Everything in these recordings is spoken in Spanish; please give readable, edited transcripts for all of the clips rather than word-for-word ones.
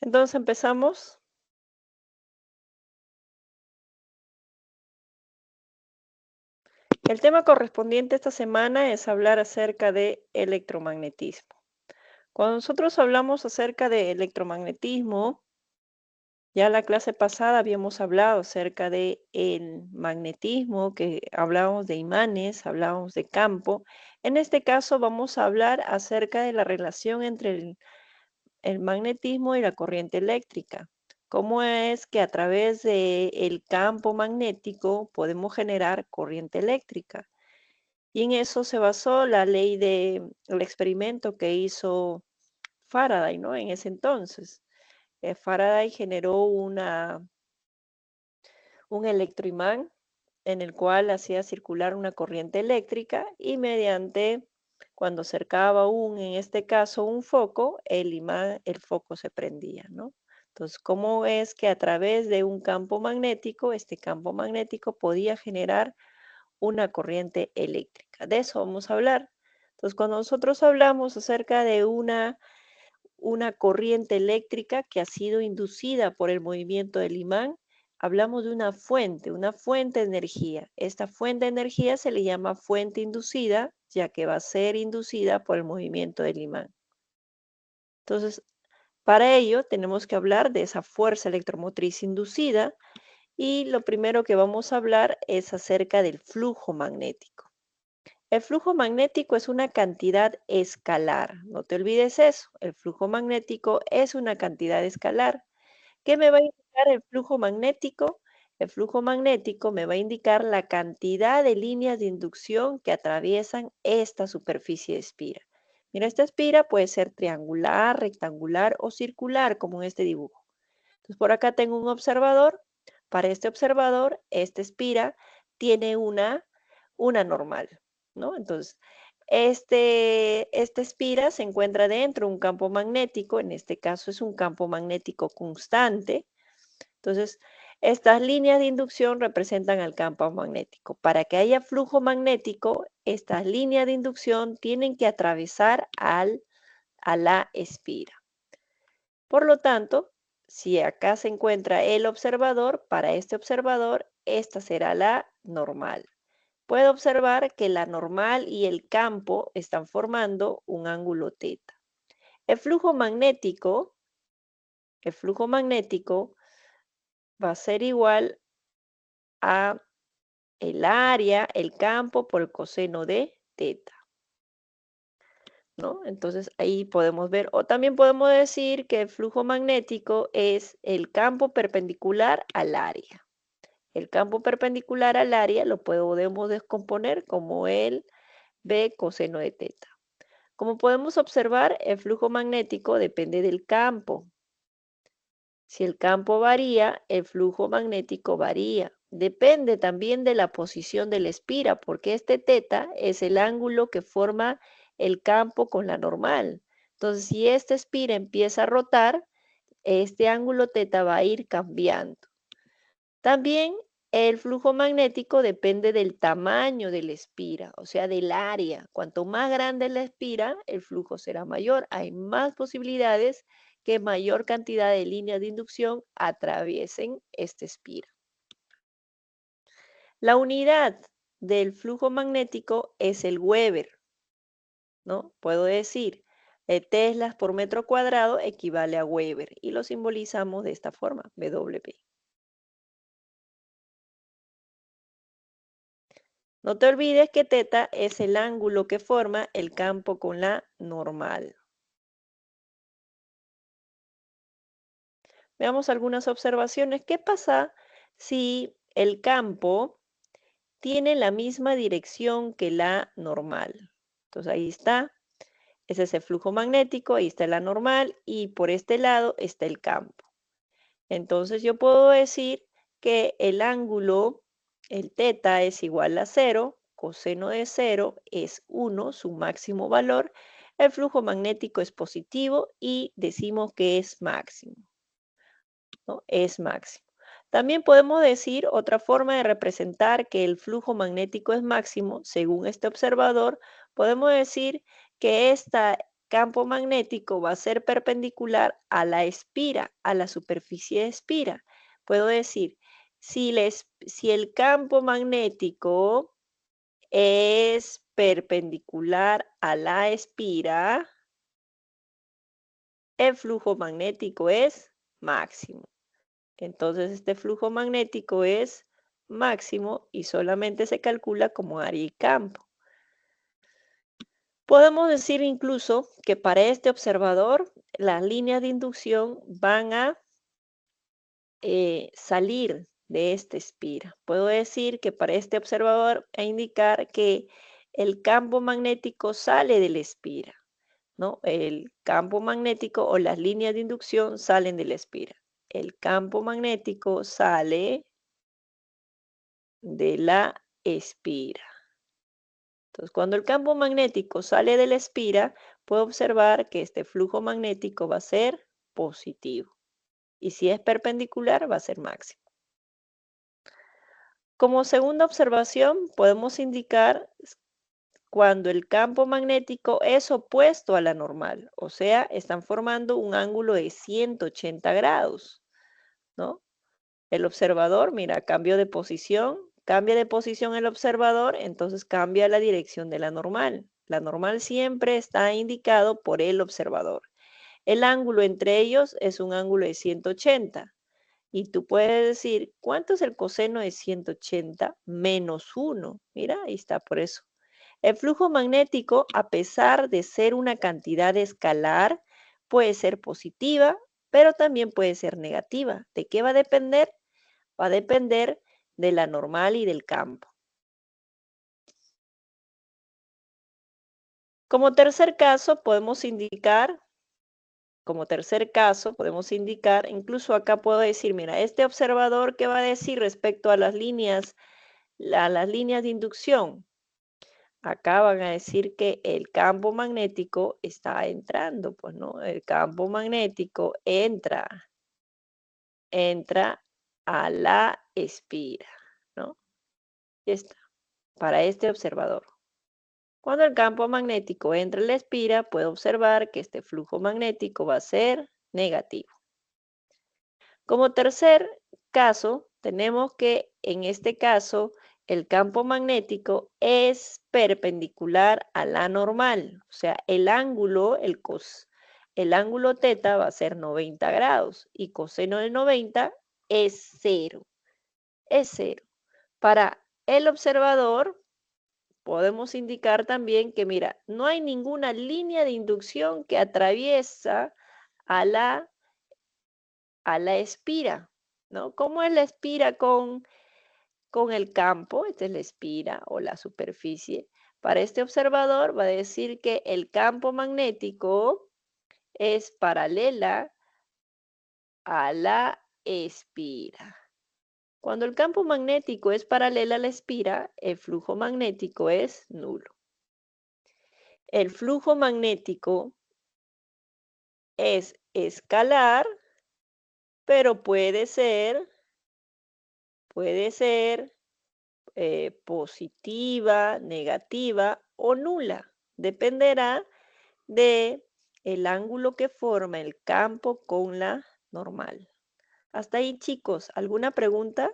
Entonces empezamos. El tema correspondiente esta semana es hablar acerca de electromagnetismo. Cuando nosotros hablamos acerca de electromagnetismo, ya la clase pasada habíamos hablado acerca de el magnetismo, que hablábamos de imanes, hablábamos de campo. En este caso vamos a hablar acerca de la relación entre el magnetismo y la corriente eléctrica. ¿Cómo es que a través del campo magnético podemos generar corriente eléctrica? Y en eso se basó la ley el experimento que hizo Faraday, ¿no? En ese entonces. Faraday generó un electroimán en el cual hacía circular una corriente eléctrica y cuando cercaba en este caso, un foco, el imán, el foco se prendía, ¿no? Entonces, ¿cómo es que a través de un campo magnético, este campo magnético podía generar una corriente eléctrica? De eso vamos a hablar. Entonces, cuando nosotros hablamos acerca de una corriente eléctrica que ha sido inducida por el movimiento del imán, hablamos de una fuente de energía. Esta fuente de energía se le llama fuente inducida, ya que va a ser inducida por el movimiento del imán. Entonces, para ello tenemos que hablar de esa fuerza electromotriz inducida y lo primero que vamos a hablar es acerca del flujo magnético. El flujo magnético es una cantidad escalar. No te olvides eso. El flujo magnético es una cantidad escalar. ¿Qué me va a indicar el flujo magnético? El flujo magnético me va a indicar la cantidad de líneas de inducción que atraviesan esta superficie de espira. Mira, esta espira puede ser triangular, rectangular o circular, como en este dibujo. Entonces, por acá tengo un observador. Para este observador, esta espira tiene una normal, ¿no? Entonces, esta espira se encuentra dentro de un campo magnético, en este caso es un campo magnético constante. Entonces, estas líneas de inducción representan al campo magnético. Para que haya flujo magnético, estas líneas de inducción tienen que atravesar a la espira. Por lo tanto, si acá se encuentra el observador, para este observador, esta será la normal. Puede observar que la normal y el campo están formando un ángulo teta. El flujo magnético, el flujo magnético va a ser igual a el área, el campo por el coseno de teta, ¿no? Entonces ahí podemos ver, o también podemos decir que el flujo magnético es el campo perpendicular al área. El campo perpendicular al área lo podemos descomponer como el B coseno de teta. Como podemos observar, el flujo magnético depende del campo. Si el campo varía, el flujo magnético varía. Depende también de la posición de la espira, porque este teta es el ángulo que forma el campo con la normal. Entonces, si esta espira empieza a rotar, este ángulo teta va a ir cambiando. También el flujo magnético depende del tamaño de la espira, o sea, del área. Cuanto más grande es la espira, el flujo será mayor. Hay más posibilidades que mayor cantidad de líneas de inducción atraviesen esta espira. La unidad del flujo magnético es el Weber, ¿no? Puedo decir, teslas por metro cuadrado equivale a Weber y lo simbolizamos de esta forma, W. No te olvides que teta es el ángulo que forma el campo con la normal. Veamos algunas observaciones. ¿Qué pasa si el campo tiene la misma dirección que la normal? Entonces ahí está, ese es el flujo magnético, ahí está la normal y por este lado está el campo. Entonces yo puedo decir que el ángulo, el teta es igual a 0, coseno de 0 es 1, su máximo valor. El flujo magnético es positivo y decimos que es máximo, ¿no? Es máximo. También podemos decir otra forma de representar que el flujo magnético es máximo, según este observador, podemos decir que campo magnético va a ser perpendicular a la espira, a la superficie de espira. Puedo decir, si el campo magnético es perpendicular a la espira, el flujo magnético es máximo. Entonces, este flujo magnético es máximo y solamente se calcula como área y campo. Podemos decir incluso que para este observador las líneas de inducción van a salir de esta espira. Puedo decir que para este observador a indicar que el campo magnético sale de la espira, ¿no? El campo magnético o las líneas de inducción salen de la espira. El campo magnético sale de la espira. Entonces, cuando el campo magnético sale de la espira, puedo observar que este flujo magnético va a ser positivo. Y si es perpendicular, va a ser máximo. Como segunda observación, podemos indicar cuando el campo magnético es opuesto a la normal, o sea, están formando un ángulo de 180 grados, ¿no? El observador, mira, cambia de posición el observador, entonces cambia la dirección de la normal. La normal siempre está indicado por el observador. El ángulo entre ellos es un ángulo de 180. Y tú puedes decir, ¿cuánto es el coseno de 180 menos 1? Mira, ahí está, por eso. El flujo magnético, a pesar de ser una cantidad escalar, puede ser positiva, pero también puede ser negativa. ¿De qué va a depender? Va a depender de la normal y del campo. Como tercer caso, incluso acá puedo decir, mira, este observador, ¿qué va a decir respecto a las líneas de inducción? Acá van a decir que el campo magnético está entrando, pues no, el campo magnético entra a la espira, ¿no? Ya está, para este observador. Cuando el campo magnético entra en la espira, puedo observar que este flujo magnético va a ser negativo. Como tercer caso, tenemos que en este caso el campo magnético es perpendicular a la normal, o sea, el ángulo teta va a ser 90 grados y coseno de 90 es cero, es cero. Para el observador podemos indicar también que, mira, no hay ninguna línea de inducción que atraviesa a la espira, ¿no? ¿Cómo es la espira con el campo? Esta es la espira o la superficie. Para este observador va a decir que el campo magnético es paralela a la espira. Cuando el campo magnético es paralela a la espira, el flujo magnético es nulo. El flujo magnético es escalar, pero puede ser positiva, negativa o nula. Dependerá de el ángulo que forma el campo con la normal. Hasta ahí, chicos, ¿alguna pregunta?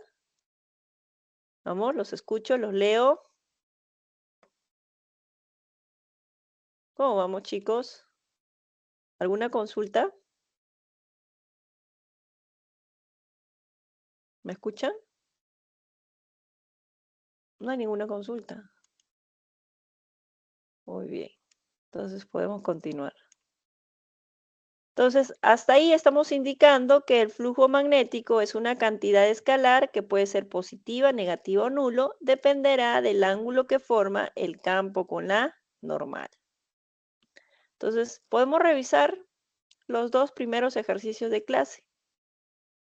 Vamos, los escucho, los leo. ¿Cómo vamos, chicos? ¿Alguna consulta? ¿Me escuchan? No hay ninguna consulta. Muy bien. Entonces podemos continuar. Entonces, hasta ahí estamos indicando que el flujo magnético es una cantidad escalar que puede ser positiva, negativa o nulo, dependerá del ángulo que forma el campo con la normal. Entonces, podemos revisar los dos primeros ejercicios de clase.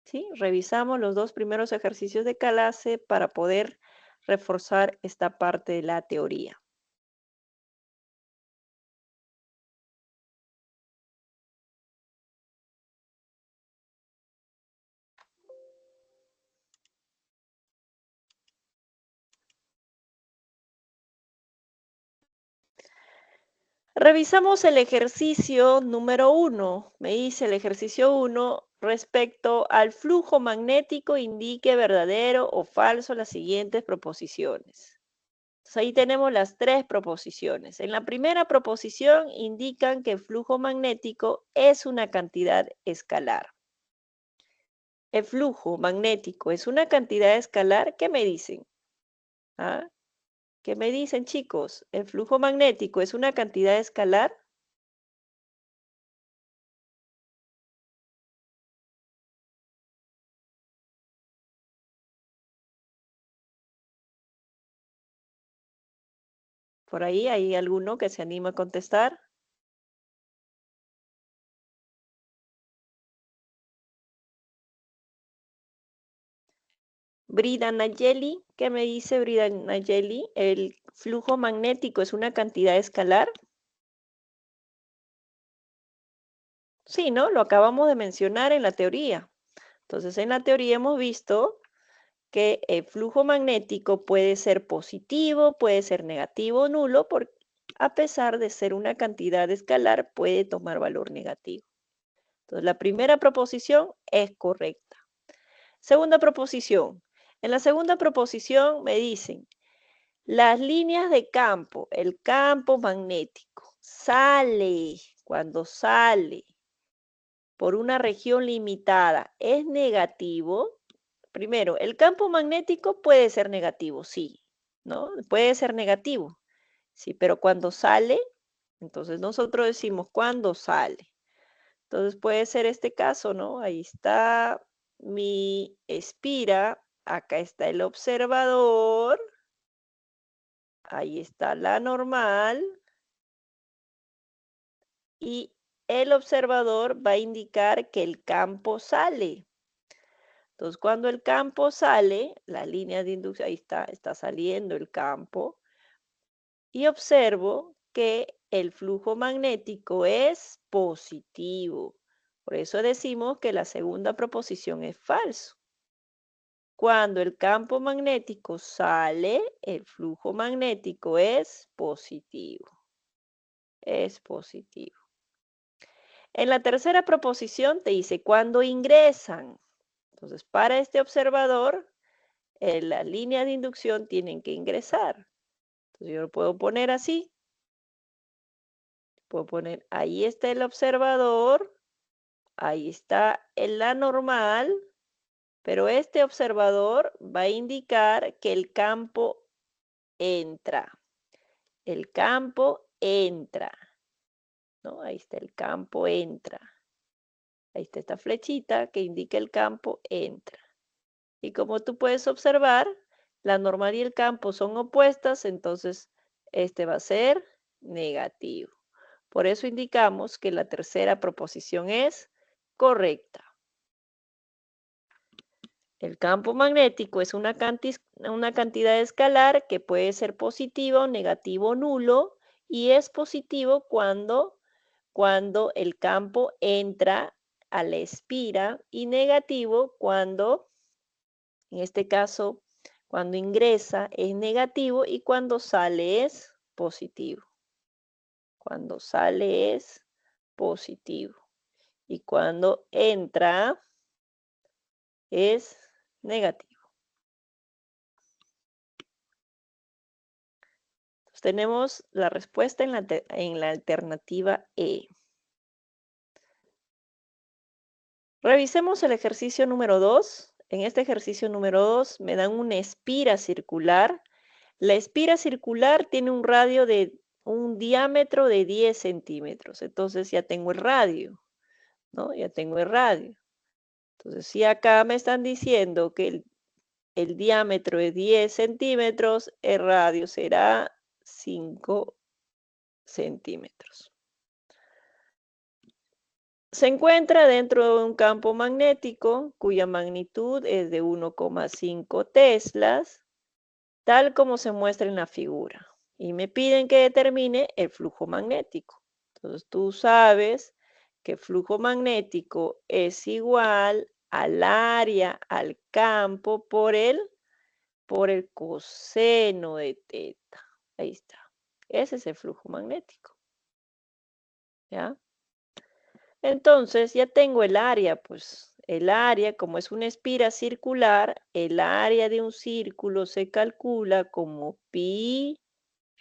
¿Sí? Revisamos los dos primeros ejercicios de clase para poder reforzar esta parte de la teoría. Revisamos el ejercicio número 1. Me dice el ejercicio 1 respecto al flujo magnético, indique verdadero o falso las siguientes proposiciones. Entonces, ahí tenemos las tres proposiciones. En la primera proposición indican que el flujo magnético es una cantidad escalar. El flujo magnético es una cantidad escalar. ¿Qué me dicen? ¿Ah? ¿Qué me dicen, chicos? ¿El flujo magnético es una cantidad escalar? ¿Por ahí hay alguno que se anima a contestar? Brida Nayeli, ¿qué me dice Brida Nayeli? ¿El flujo magnético es una cantidad escalar? Sí, ¿no? Lo acabamos de mencionar en la teoría. Entonces, en la teoría hemos visto que el flujo magnético puede ser positivo, puede ser negativo o nulo, a pesar de ser una cantidad escalar, puede tomar valor negativo. Entonces, la primera proposición es correcta. Segunda proposición. En la segunda proposición me dicen, las líneas de campo, el campo magnético, cuando sale por una región limitada, es negativo. Primero, el campo magnético puede ser negativo, sí, ¿no? Puede ser negativo, sí, pero cuando sale, entonces nosotros decimos cuando sale. Entonces puede ser este caso, ¿no? Ahí está mi espira, acá está el observador, ahí está la normal y el observador va a indicar que el campo sale. Entonces, cuando el campo sale, la línea de inducción, ahí está saliendo el campo, y observo que el flujo magnético es positivo. Por eso decimos que la segunda proposición es falso. Cuando el campo magnético sale, el flujo magnético es positivo. Es positivo. En la tercera proposición te dice cuando ingresan. Entonces, para este observador, las líneas de inducción tienen que ingresar. Entonces, yo lo puedo poner así. Puedo poner, ahí está el observador, ahí está la normal, pero este observador va a indicar que el campo entra. El campo entra, ¿no? Ahí está el campo entra. Ahí está esta flechita que indica el campo entra. Y como tú puedes observar, la normal y el campo son opuestas, entonces este va a ser negativo. Por eso indicamos que la tercera proposición es correcta. El campo magnético es una cantidad escalar que puede ser positivo, negativo o nulo, y es positivo cuando el campo entra a la espira y negativo cuando, en este caso, cuando ingresa es negativo y cuando sale es positivo. Cuando sale es positivo. Y cuando entra es negativo. Entonces tenemos la respuesta en la alternativa E. Revisemos el ejercicio número 2. En este ejercicio número 2 me dan una espira circular. La espira circular tiene un diámetro de 10 centímetros. Entonces ya tengo el radio, ¿no? Ya tengo el radio. Entonces, si acá me están diciendo que el diámetro es 10 centímetros, el radio será 5 centímetros. Se encuentra dentro de un campo magnético cuya magnitud es de 1,5 teslas, tal como se muestra en la figura. Y me piden que determine el flujo magnético. Entonces tú sabes que el flujo magnético es igual al área, al campo, por el coseno de teta. Ahí está. Ese es el flujo magnético. ¿ya? Entonces ya tengo el área, pues el área, como es una espira circular, el área de un círculo se calcula como pi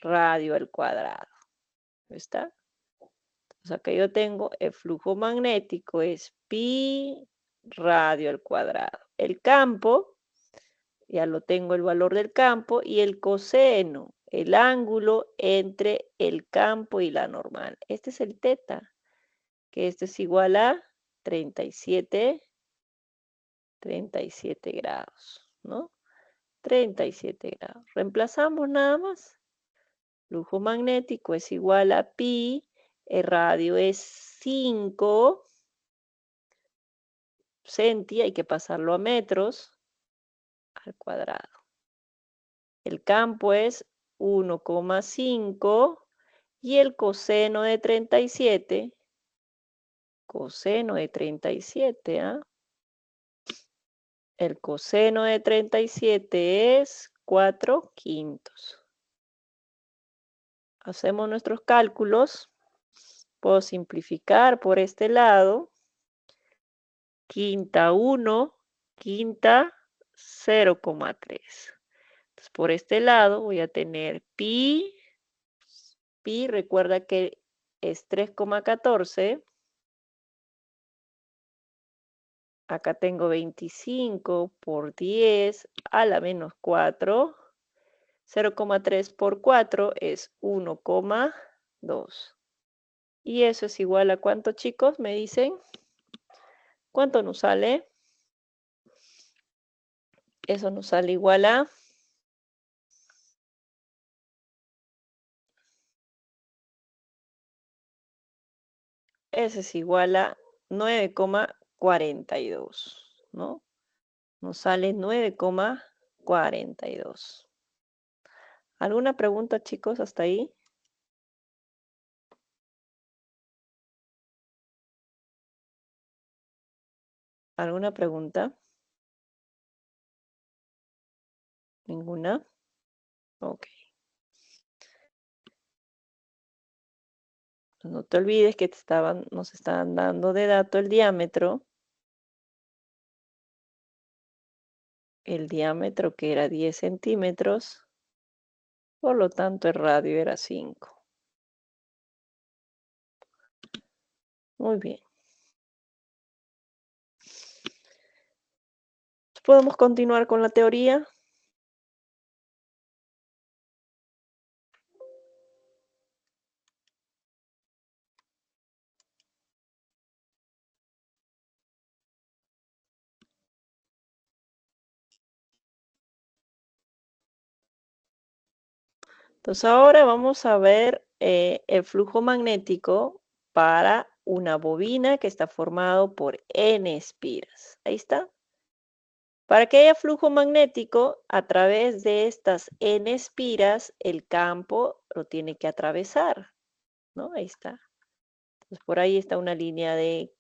radio al cuadrado. ¿Está? Entonces acá yo tengo el flujo magnético es pi radio al cuadrado. El campo, ya lo tengo el valor del campo, y el coseno, el ángulo entre el campo y la normal. Este es el teta, que esto es igual a 37 grados, ¿no? 37 grados. Reemplazamos nada más. Flujo magnético es igual a pi, el radio es 5 centi, hay que pasarlo a metros al cuadrado. El campo es 1,5 y el coseno de 37, ¿ah? El coseno de 37 es 4/5. Hacemos nuestros cálculos. Puedo simplificar por este lado. Quinta 1, quinta 0,3. Entonces, por este lado voy a tener pi, recuerda que es 3,14. Acá tengo 25 por 10 a la menos 4. 0,3 por 4 es 1,2. Y eso es igual a ¿cuánto, chicos? Me dicen. ¿Cuánto nos sale? Eso nos sale igual a... Eso es igual a 9,42, ¿no? Nos sale 9,42. ¿Alguna pregunta, chicos, hasta ahí? ¿Alguna pregunta? ¿Ninguna? Ok. No te olvides que nos estaban dando de dato el diámetro. El diámetro que era 10 centímetros. Por lo tanto, el radio era 5. Muy bien. ¿Podemos continuar con la teoría? Entonces ahora vamos a ver el flujo magnético para una bobina que está formado por N espiras. Ahí está. Para que haya flujo magnético, a través de estas N espiras, el campo lo tiene que atravesar, ¿no? Ahí está. Entonces por ahí está una línea de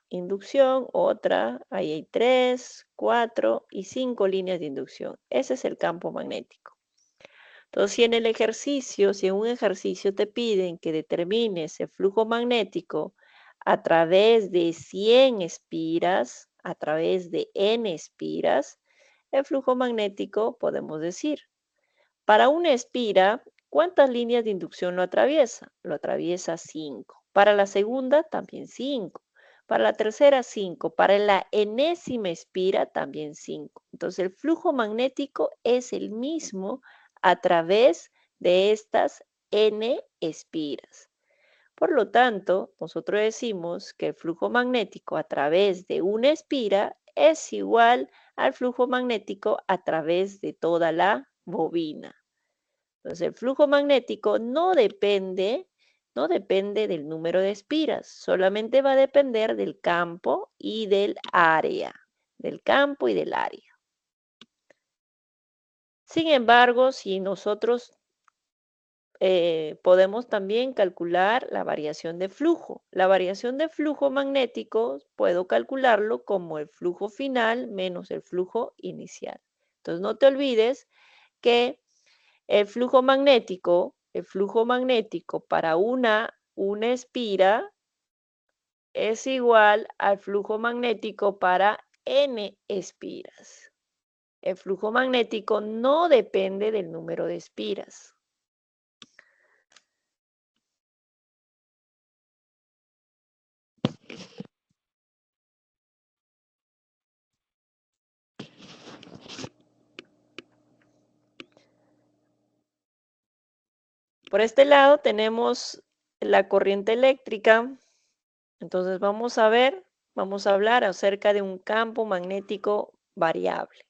inducción, otra, ahí hay 3, 4 y 5 líneas de inducción. Ese es el campo magnético. Entonces, si en un ejercicio te piden que determines el flujo magnético a través de 100 espiras, a través de n espiras, el flujo magnético podemos decir, para una espira, ¿cuántas líneas de inducción lo atraviesa? Lo atraviesa 5. Para la segunda, también 5. Para la tercera, 5. Para la enésima espira, también 5. Entonces, el flujo magnético es el mismo a través de estas n espiras. Por lo tanto, nosotros decimos que el flujo magnético a través de una espira es igual al flujo magnético a través de toda la bobina. Entonces, el flujo magnético no depende del número de espiras, solamente va a depender del campo y del área, del campo y del área. Sin embargo, si nosotros podemos también calcular la variación de flujo. La variación de flujo magnético puedo calcularlo como el flujo final menos el flujo inicial. Entonces, no te olvides que el flujo magnético para una espira es igual al flujo magnético para n espiras. El flujo magnético no depende del número de espiras. Por este lado tenemos la corriente eléctrica. Entonces vamos a hablar acerca de un campo magnético variable.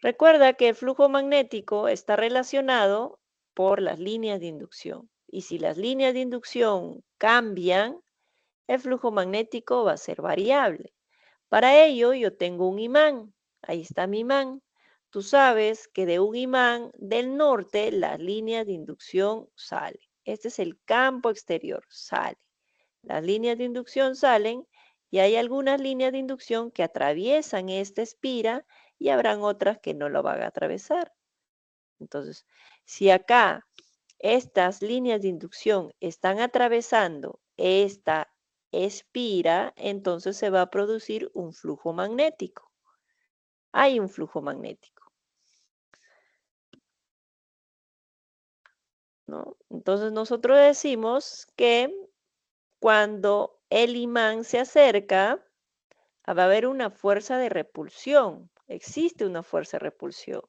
Recuerda que el flujo magnético está relacionado por las líneas de inducción. Y si las líneas de inducción cambian, el flujo magnético va a ser variable. Para ello yo tengo un imán. Ahí está mi imán. Tú sabes que de un imán del norte las líneas de inducción salen. Este es el campo exterior, sale. Las líneas de inducción salen y hay algunas líneas de inducción que atraviesan esta espira y habrán otras que no lo van a atravesar. Entonces, si acá estas líneas de inducción están atravesando esta espira, entonces se va a producir un flujo magnético. Hay un flujo magnético, ¿no? Entonces nosotros decimos que cuando el imán se acerca, va a haber una fuerza de repulsión. Existe una fuerza de repulsión.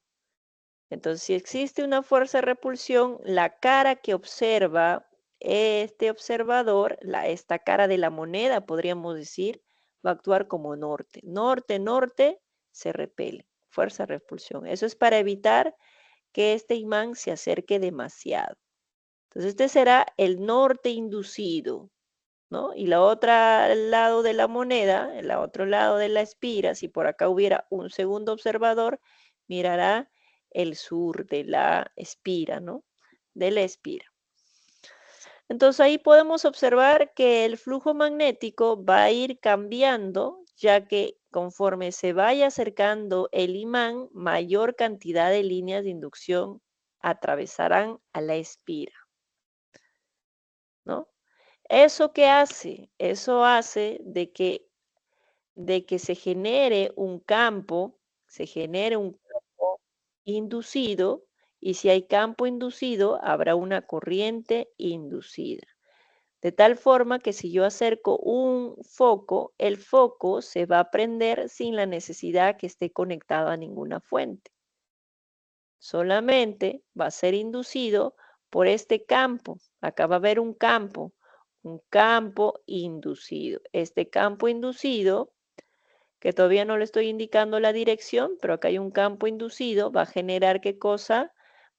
Entonces, si existe una fuerza de repulsión, la cara que observa este observador, esta cara de la moneda, podríamos decir, va a actuar como norte. Norte, norte, se repele. Fuerza de repulsión. Eso es para evitar que este imán se acerque demasiado. Entonces, este será el norte inducido, ¿no? Y la otra lado de la moneda, el otro lado de la espira, si por acá hubiera un segundo observador, mirará el sur de la espira, ¿no? De la espira. Entonces ahí podemos observar que el flujo magnético va a ir cambiando, ya que conforme se vaya acercando el imán, mayor cantidad de líneas de inducción atravesarán a la espira, ¿no? ¿Eso qué hace? Eso hace de que se genere un campo inducido, y si hay campo inducido, habrá una corriente inducida. De tal forma que si yo acerco un foco, el foco se va a prender sin la necesidad que esté conectado a ninguna fuente. Solamente va a ser inducido por este campo. Acá va a haber un campo inducido. Este campo inducido, que todavía no le estoy indicando la dirección, pero acá hay un campo inducido, va a generar ¿qué cosa?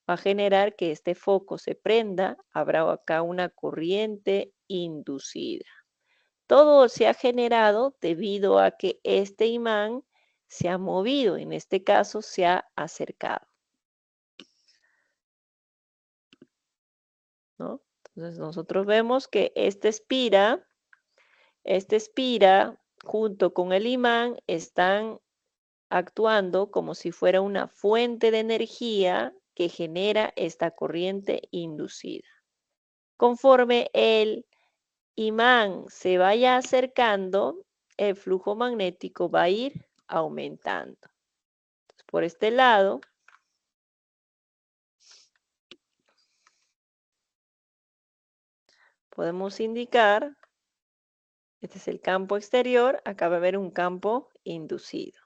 Va a generar que este foco se prenda, habrá acá una corriente inducida. Todo se ha generado debido a que este imán se ha movido, en este caso se ha acercado, ¿no? Entonces nosotros vemos que esta espira junto con el imán están actuando como si fuera una fuente de energía que genera esta corriente inducida. Conforme el imán se vaya acercando, el flujo magnético va a ir aumentando. Por este lado, podemos indicar, este es el campo exterior, acá va a haber un campo inducido.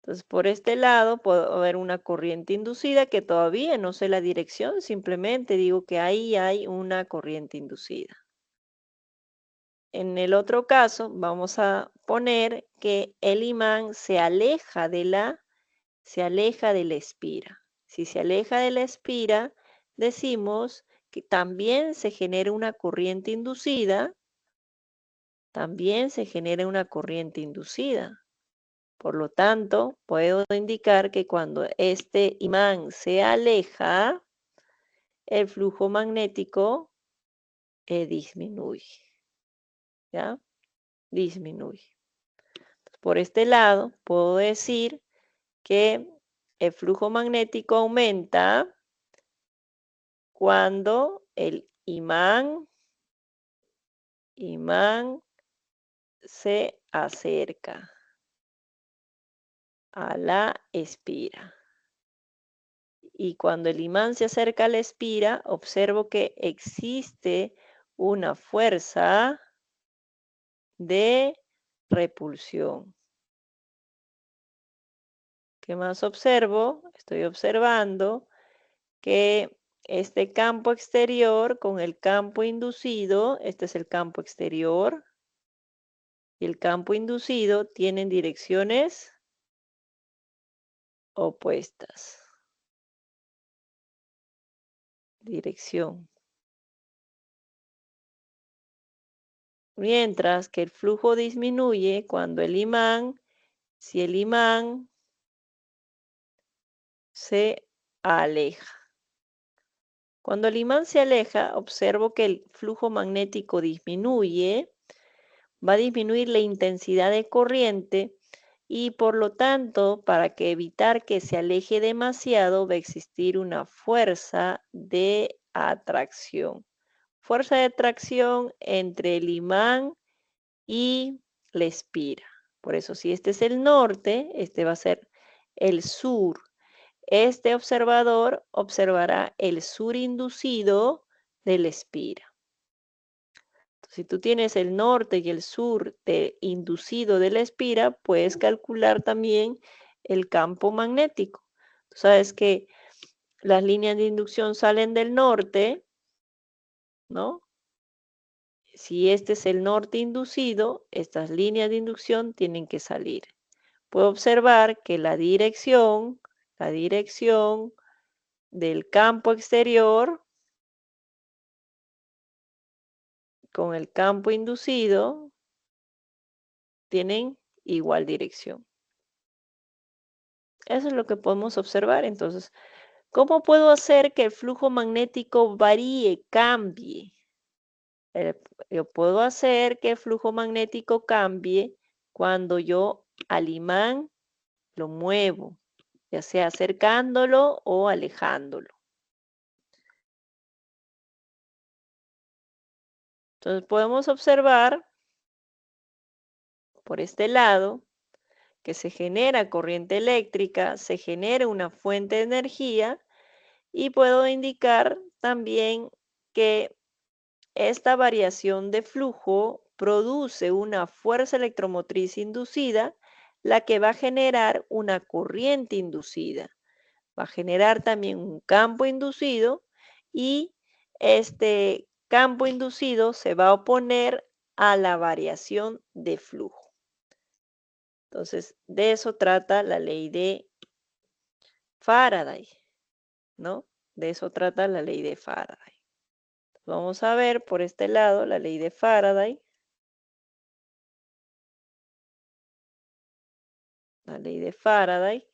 Entonces, por este lado puede haber una corriente inducida que todavía no sé la dirección, simplemente digo que ahí hay una corriente inducida. En el otro caso, vamos a poner que el imán se aleja de la espira. Si se aleja de la espira, decimos que también se genera una corriente inducida, también se genera una corriente inducida. Por lo tanto, puedo indicar que cuando este imán se aleja, el flujo magnético disminuye, ¿ya? Disminuye. Por este lado, puedo decir que el flujo magnético aumenta cuando el imán imán se acerca a la espira. Y cuando el imán se acerca a la espira, observo que existe una fuerza de repulsión. ¿Qué más observo? Estoy observando que este campo exterior con el campo inducido, este es el campo exterior, y el campo inducido tienen direcciones opuestas. Dirección. Mientras que el flujo disminuye cuando si el imán se aleja. Cuando el imán se aleja, observo que el flujo magnético disminuye, va a disminuir la intensidad de corriente y por lo tanto, para que evitar que se aleje demasiado, va a existir una fuerza de atracción. Fuerza de atracción entre el imán y la espira. Por eso, si este es el norte, este va a ser el sur. Este observador observará el sur inducido de la espira. Si tú tienes el norte y el sur inducido de la espira, puedes calcular también el campo magnético. Tú sabes que las líneas de inducción salen del norte, ¿no? Si este es el norte inducido, estas líneas de inducción tienen que salir. Puedo observar que la dirección del campo exterior con el campo inducido tienen igual dirección. Eso es lo que podemos observar. Entonces, ¿cómo puedo hacer que el flujo magnético varíe, cambie? Eh, yo puedo hacer que el flujo magnético cambie cuando yo al imán lo muevo, ya sea acercándolo o alejándolo. Entonces podemos observar por este lado que se genera corriente eléctrica, se genera una fuente de energía y puedo indicar también que esta variación de flujo produce una fuerza electromotriz inducida, la que va a generar una corriente inducida. Va a generar también un campo inducido y este campo inducido se va a oponer a la variación de flujo. Entonces, de eso trata la ley de Faraday, ¿no? De eso trata la ley de Faraday. Vamos a ver por este lado la ley de Faraday. La ley de Faraday,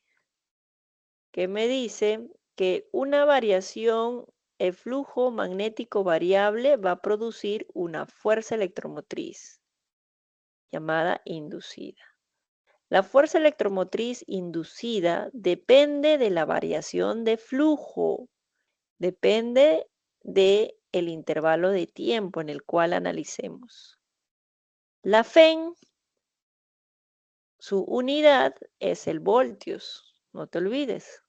que me dice que una variación, el flujo magnético variable va a producir una fuerza electromotriz llamada inducida. La fuerza electromotriz inducida depende de la variación de flujo, depende del intervalo de tiempo en el cual analicemos. La FEN, su unidad es el voltios, no te olvides.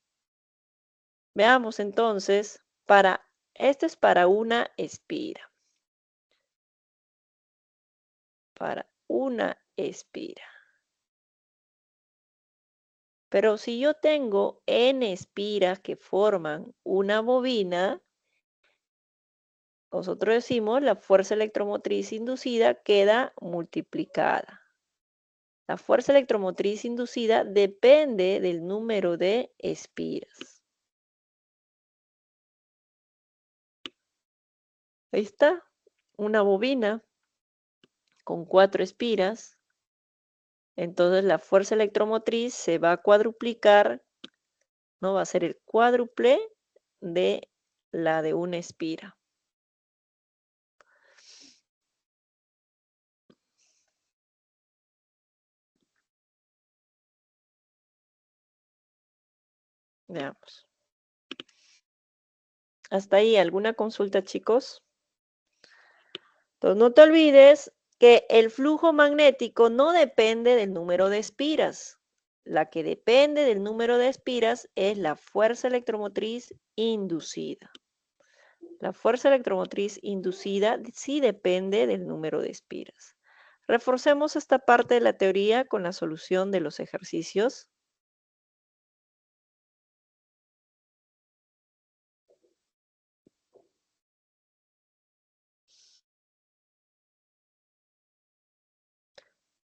Veamos entonces, esto es para una espira. Para una espira. Pero si yo tengo n espiras que forman una bobina, nosotros decimos la fuerza electromotriz inducida queda multiplicada. La fuerza electromotriz inducida depende del número de espiras. Ahí está, una bobina con 4 espiras. Entonces la fuerza electromotriz se va a cuadruplicar, ¿no? Va a ser el cuádruple de la de una espira. Veamos. Hasta ahí, ¿alguna consulta, chicos? Entonces, no te olvides que el flujo magnético no depende del número de espiras. La que depende del número de espiras es la fuerza electromotriz inducida. La fuerza electromotriz inducida sí depende del número de espiras. Reforcemos esta parte de la teoría con la solución de los ejercicios.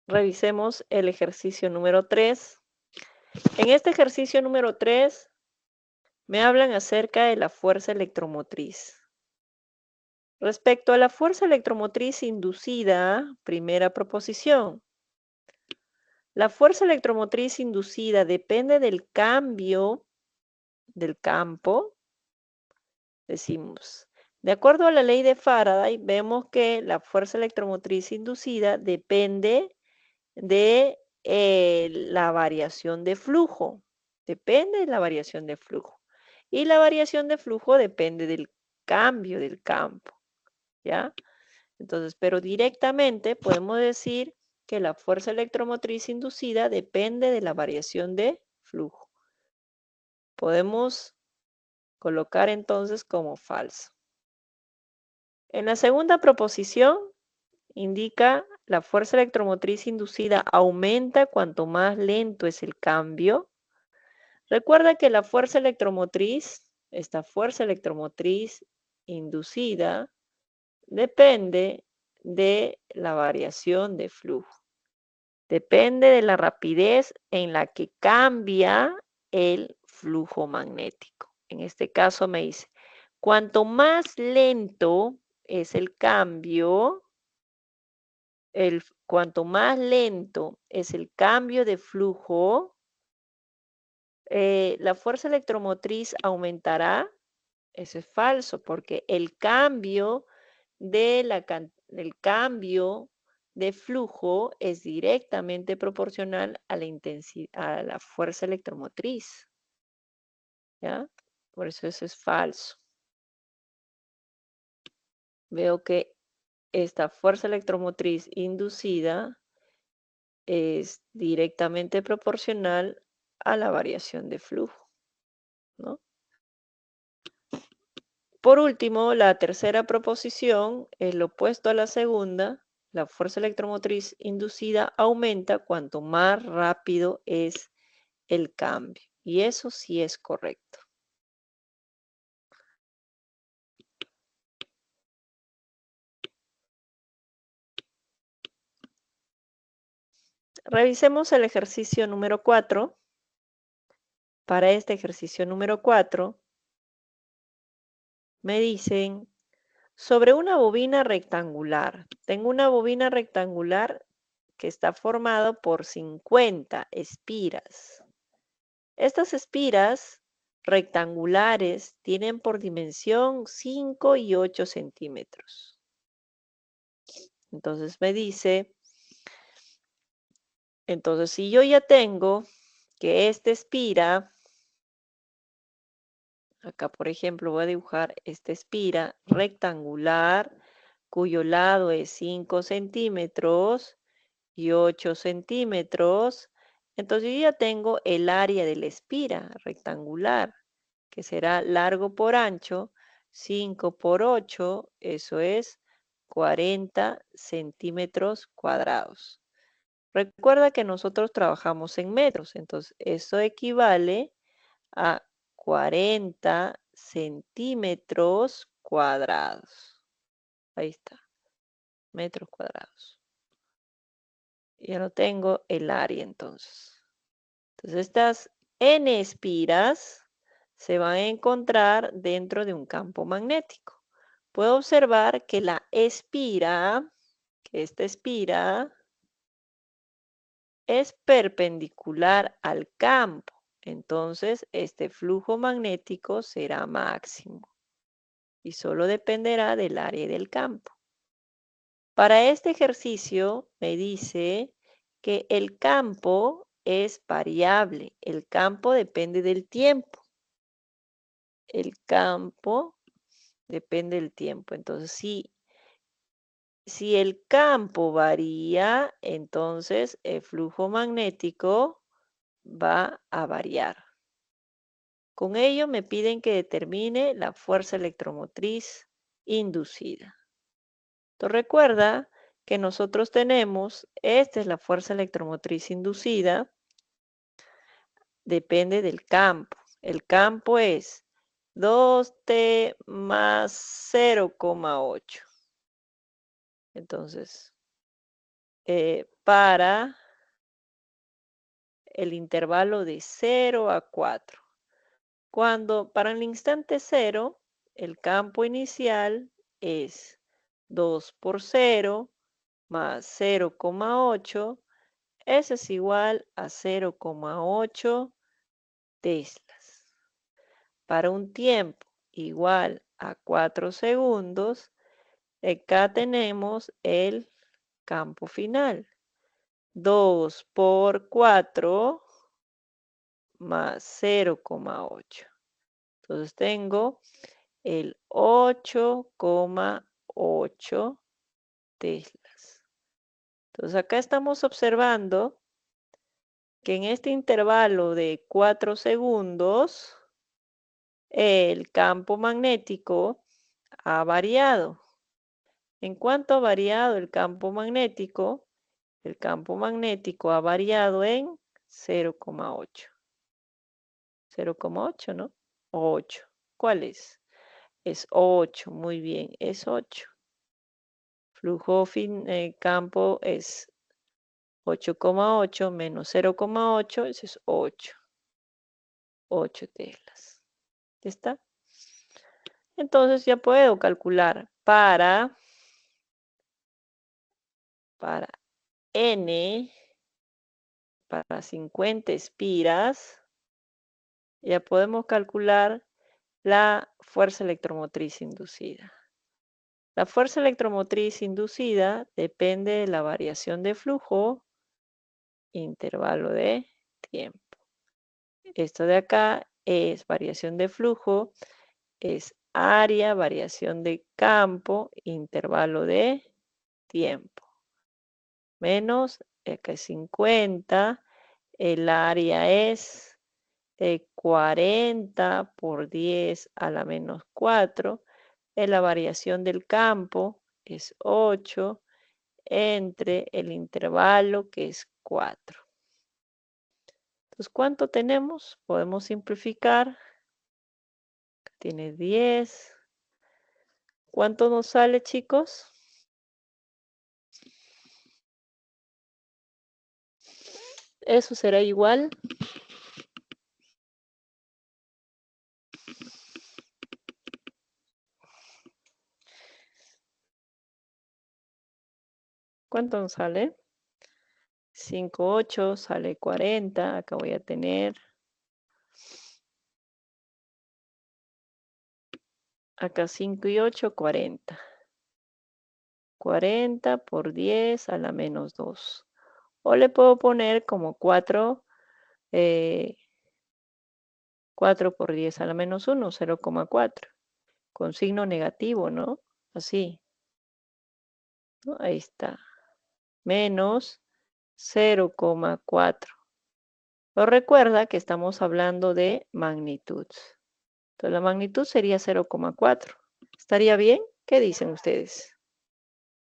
Revisemos el ejercicio número 3. En este ejercicio número 3 me hablan acerca de la fuerza electromotriz. Respecto a la fuerza electromotriz inducida, primera proposición. La fuerza electromotriz inducida depende del cambio del campo. Decimos, de acuerdo a la ley de Faraday, vemos que la fuerza electromotriz inducida depende de la variación de flujo. Depende de la variación de flujo. Y la variación de flujo depende del cambio del campo. ¿Ya? Entonces, pero directamente podemos decir que la fuerza electromotriz inducida depende de la variación de flujo. Podemos colocar entonces como falso. En la segunda proposición indica la fuerza electromotriz inducida aumenta cuanto más lento es el cambio. Recuerda que la fuerza electromotriz, esta fuerza electromotriz inducida, depende de la variación de flujo. Depende de la rapidez en la que cambia el flujo magnético. En este caso me dice, cuanto más lento es el cambio, cuanto más lento es el cambio de flujo, la fuerza electromotriz aumentará. Eso es falso, porque el cambio del cambio de flujo es directamente proporcional a la a la fuerza electromotriz. ¿Ya? Por eso es falso. Veo que esta fuerza electromotriz inducida es directamente proporcional a la variación de flujo, ¿no? Por último, la tercera proposición es lo opuesto a la segunda. La fuerza electromotriz inducida aumenta cuanto más rápido es el cambio. Y eso sí es correcto. Revisemos el ejercicio número 4. Para este ejercicio número 4, me dicen sobre una bobina rectangular. Tengo una bobina rectangular que está formada por 50 espiras. Estas espiras rectangulares tienen por dimensión 5 y 8 centímetros. Entonces me dice, entonces si yo ya tengo que esta espira, acá por ejemplo voy a dibujar esta espira rectangular cuyo lado es 5 centímetros y 8 centímetros, entonces yo ya tengo el área de la espira rectangular, que será largo por ancho, 5 por 8, eso es 40 centímetros cuadrados. Recuerda que nosotros trabajamos en metros, entonces eso equivale a 40 centímetros cuadrados. Ahí está, metros cuadrados. Ya no tengo el área entonces. Entonces estas n espiras se van a encontrar dentro de un campo magnético. Puedo observar que la espira, que esta espira es perpendicular al campo. Entonces este flujo magnético será máximo y solo dependerá del área del campo. Para este ejercicio me dice que el campo es variable. El campo depende del tiempo. El campo depende del tiempo. Entonces, si Si el campo varía, entonces el flujo magnético va a variar. Con ello me piden que determine la fuerza electromotriz inducida. Entonces recuerda que nosotros tenemos, esta es la fuerza electromotriz inducida, depende del campo. El campo es 2T más 0,8. Entonces, para el intervalo de 0 a 4. Cuando para el instante 0, el campo inicial es 2 por 0 más 0,8, eso es igual a 0,8 teslas. Para un tiempo igual a 4 segundos, acá tenemos el campo final. 2 por 4 más 0,8. Entonces tengo el 8,8 teslas. Entonces acá estamos observando que en este intervalo de 4 segundos, el campo magnético ha variado. ¿En cuánto ha variado el campo magnético? El campo magnético ha variado en 0,8. 0,8, ¿no? 8. ¿Cuál es? Es 8, muy bien, es 8. Flujo campo es 8,8 menos 0,8, eso es 8. 8 teslas. ¿Ya está? Entonces ya puedo calcular para N, para 50 espiras, ya podemos calcular la fuerza electromotriz inducida. La fuerza electromotriz inducida depende de la variación de flujo, intervalo de tiempo. Esto de acá es variación de flujo, es área, variación de campo, intervalo de tiempo. Menos, acá es 50, el área es 40 por 10 a la menos 4. La variación del campo es 8 entre el intervalo que es 4. Entonces, ¿cuánto tenemos? Podemos simplificar. Acá tiene 10. ¿Cuánto nos sale, chicos? Eso será igual. ¿Cuánto nos sale? 5, 8, sale 40. Acá voy a tener. Acá 5 y 8, 40. 40 por 10 a la menos 2. O le puedo poner como 4, 4 por 10 a la menos 1, 0,4. Con signo negativo, ¿no? Así, ¿no? Ahí está. Menos 0,4. Pero recuerda que estamos hablando de magnitud. Entonces la magnitud sería 0,4. ¿Estaría bien? ¿Qué dicen ustedes?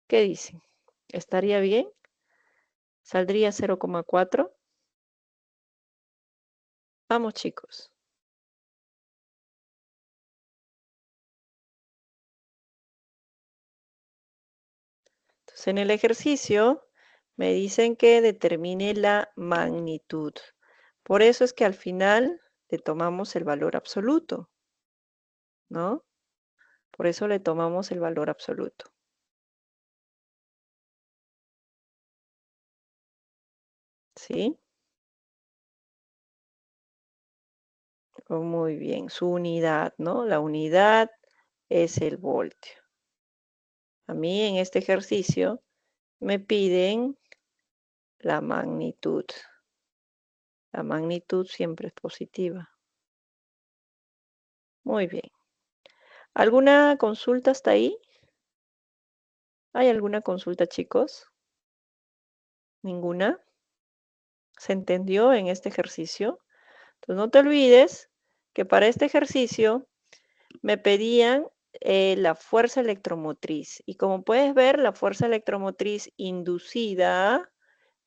¿Qué dicen? ¿Estaría bien? ¿Saldría 0,4? Vamos, chicos. Entonces en el ejercicio me dicen que determine la magnitud. Por eso es que al final le tomamos el valor absoluto, ¿no? Por eso le tomamos el valor absoluto. ¿Sí? Oh, muy bien, su unidad, ¿no? La unidad es el voltio. A mí en este ejercicio me piden la magnitud. La magnitud siempre es positiva. Muy bien. ¿Alguna consulta hasta ahí? ¿Hay alguna consulta, chicos? ¿Ninguna? ¿Se entendió en este ejercicio? Entonces, no te olvides que para este ejercicio me pedían la fuerza electromotriz. Y como puedes ver, la fuerza electromotriz inducida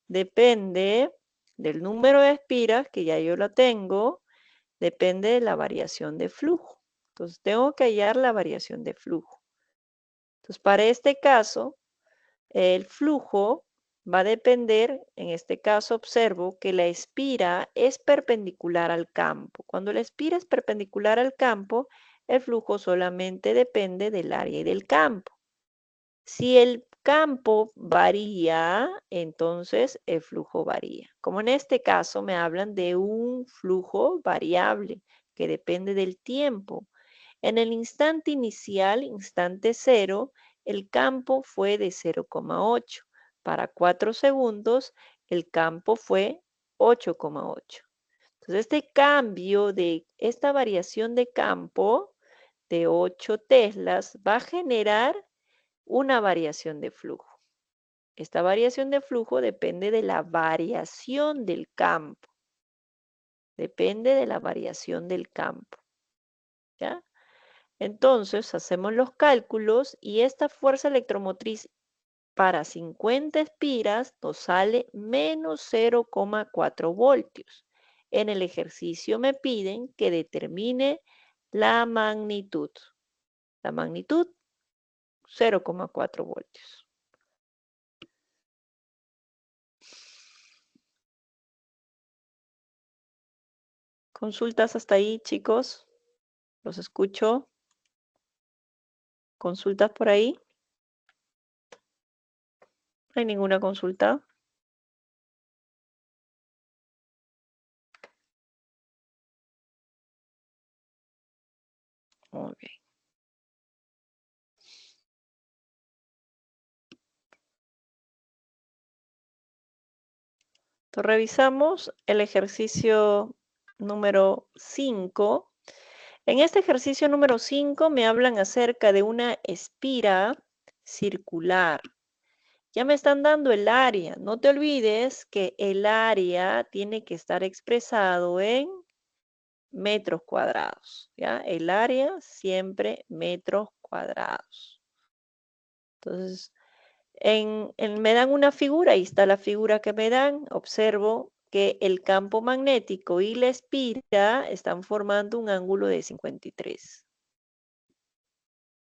depende del número de espiras, que ya yo la tengo, depende de la variación de flujo. Entonces, tengo que hallar la variación de flujo. Entonces, para este caso, el flujo va a depender, en este caso observo que la espira es perpendicular al campo. Cuando la espira es perpendicular al campo, el flujo solamente depende del área y del campo. Si el campo varía, entonces el flujo varía. Como en este caso me hablan de un flujo variable que depende del tiempo. En el instante inicial, instante cero, el campo fue de 0,8. Para 4 segundos, el campo fue 8,8. Entonces, este cambio de esta variación de campo de 8 teslas va a generar una variación de flujo. Esta variación de flujo depende de la variación del campo. Depende de la variación del campo. ¿Ya? Entonces, hacemos los cálculos y esta fuerza electromotriz para 50 espiras nos sale menos 0,4 voltios. En el ejercicio me piden que determine la magnitud. La magnitud, 0,4 voltios. ¿Consultas hasta ahí, chicos? Los escucho. ¿Consultas por ahí? ¿No hay ninguna consulta? Muy bien. Entonces, revisamos el ejercicio número 5. En este ejercicio número 5 me hablan acerca de una espira circular. Ya me están dando el área. No te olvides que el área tiene que estar expresado en metros cuadrados. ¿Ya? El área siempre metros cuadrados. Entonces, me dan una figura, ahí está la figura que me dan. Observo que el campo magnético y la espira están formando un ángulo de 53.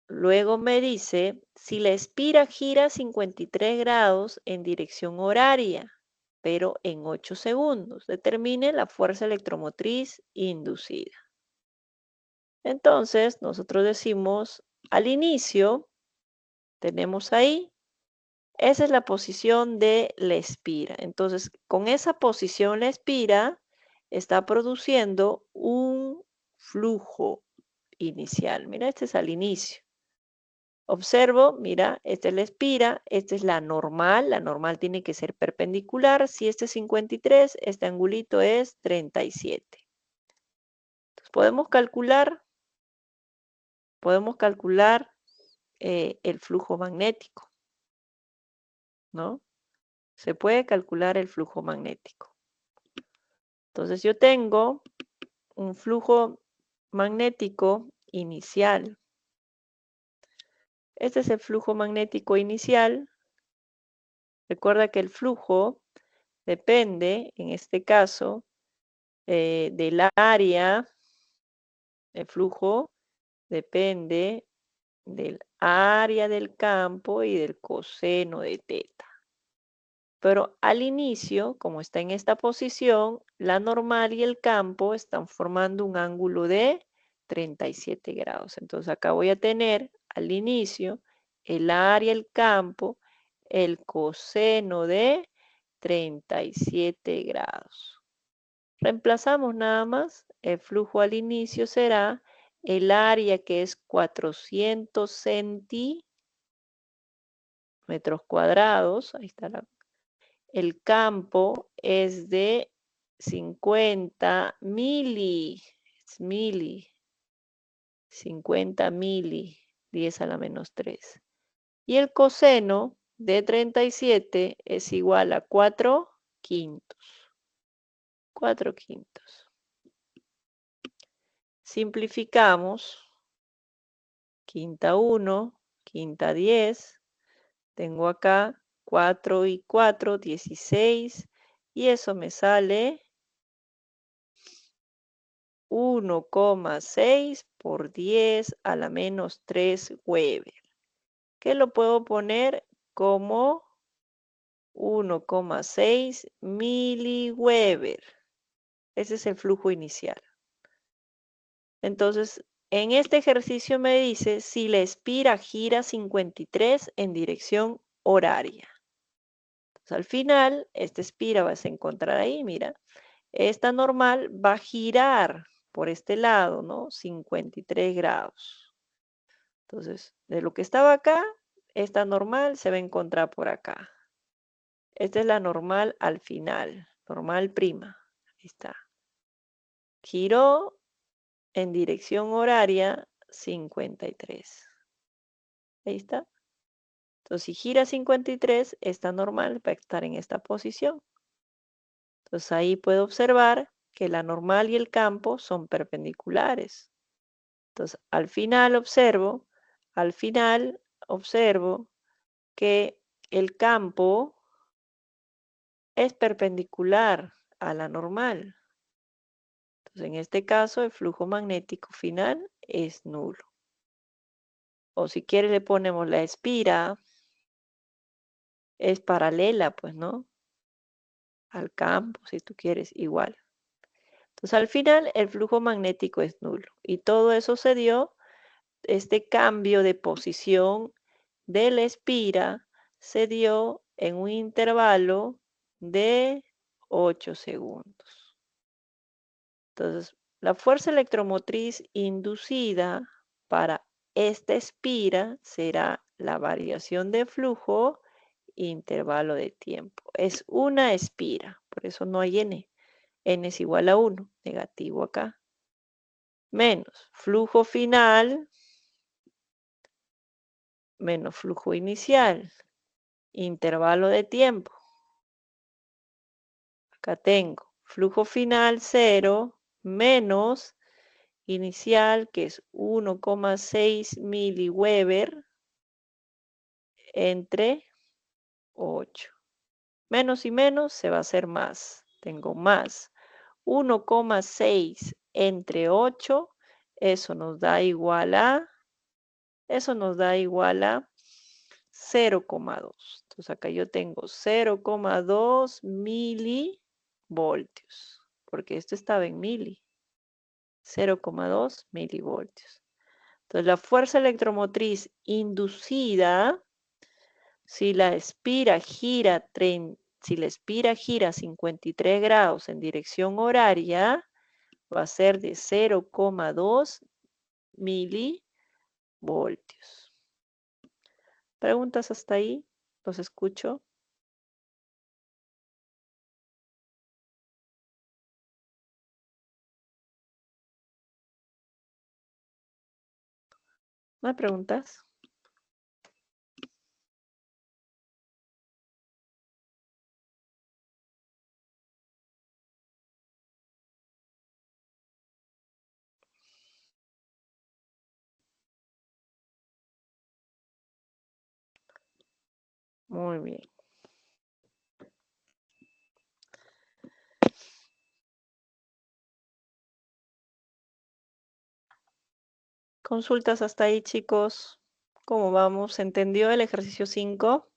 Luego me dice si la espira gira 53 grados en dirección horaria, pero en 8 segundos. Determine la fuerza electromotriz inducida. Entonces, nosotros decimos al inicio, tenemos ahí, esa es la posición de la espira. Entonces, con esa posición la espira está produciendo un flujo inicial. Mira, este es al inicio. Observo, mira, esta es la espira, esta es la normal tiene que ser perpendicular. Si este es 53, este angulito es 37. Entonces, podemos calcular el flujo magnético, ¿no? Se puede calcular el flujo magnético. Entonces, yo tengo un flujo magnético inicial. Este es el flujo magnético inicial. Recuerda que el flujo depende, en este caso, del área. El flujo depende del área del campo y del coseno de teta. Pero al inicio, como está en esta posición, la normal y el campo están formando un ángulo de 37 grados. Entonces acá voy a tener al inicio el área, el campo, el coseno de 37 grados. Reemplazamos nada más, el flujo al inicio será el área que es 400 centímetros cuadrados, ahí está el campo es de 50 mili, 50 mili, 10 a la menos 3. Y el coseno de 37 es igual a 4 quintos. 4 quintos. Simplificamos. Quinta 1, quinta 10. Tengo acá 4 y 4, 16. Y eso me sale 1,6 por 10 a la menos 3 Weber, que lo puedo poner como 1,6 miliweber. Ese es el flujo inicial. Entonces, en este ejercicio me dice si la espira gira 53 en dirección horaria. Entonces, al final, esta espira vas a encontrar ahí, mira. Esta normal va a girar por este lado, ¿no? 53 grados. Entonces, de lo que estaba acá, esta normal se va a encontrar por acá. Esta es la normal al final, normal prima. Ahí está. Giró en dirección horaria 53. Ahí está. Entonces, si gira 53, esta normal va a estar en esta posición. Entonces, ahí puedo observar que la normal y el campo son perpendiculares. Entonces, al final observo que el campo es perpendicular a la normal. Entonces, en este caso, el flujo magnético final es nulo. O si quiere le ponemos la espira, es paralela, pues, ¿no? Al campo, si tú quieres, igual. Entonces, al final, el flujo magnético es nulo. Y todo eso se dio, este cambio de posición de la espira se dio en un intervalo de 8 segundos. Entonces, la fuerza electromotriz inducida para esta espira será la variación de flujo intervalo de tiempo. Es una espira, por eso no hay n. N es igual a 1, negativo acá. Menos flujo final, menos flujo inicial, intervalo de tiempo. Acá tengo flujo final 0 menos inicial, que es 1,6 miliweber entre 8. Menos y menos se va a hacer más. Tengo más. 1,6 entre 8, eso nos da igual a 0,2. Entonces acá yo tengo 0,2 milivoltios, porque esto estaba en mili. 0,2 milivoltios. Entonces la fuerza electromotriz inducida, si la espira gira 53 grados en dirección horaria, va a ser de 0,2 milivoltios. ¿Preguntas hasta ahí? ¿Los escucho? ¿No hay preguntas? Muy bien. ¿Consultas hasta ahí, chicos? ¿Cómo vamos? ¿Se entendió el ejercicio 5?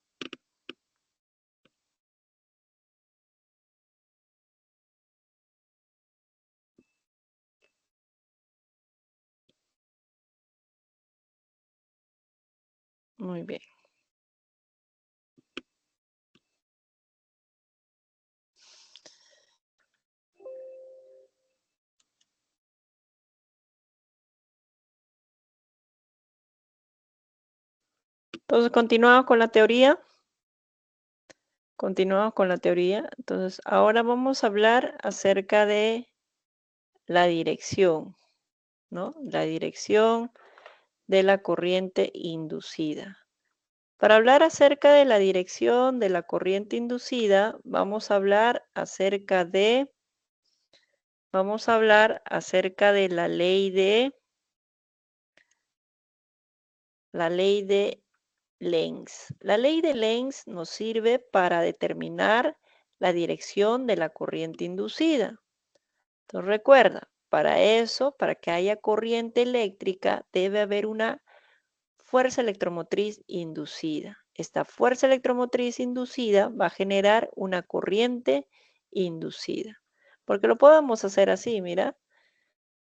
Muy bien. Entonces, continuamos con la teoría. Continuamos con la teoría. Entonces, ahora vamos a hablar acerca de la dirección, ¿no? La dirección de la corriente inducida. Para hablar acerca de la dirección de la corriente inducida, vamos a hablar acerca de la ley de Lenz. La ley de Lenz nos sirve para determinar la dirección de la corriente inducida. Entonces recuerda, para eso, para que haya corriente eléctrica, debe haber una fuerza electromotriz inducida. Esta fuerza electromotriz inducida va a generar una corriente inducida. Porque lo podemos hacer así, mira,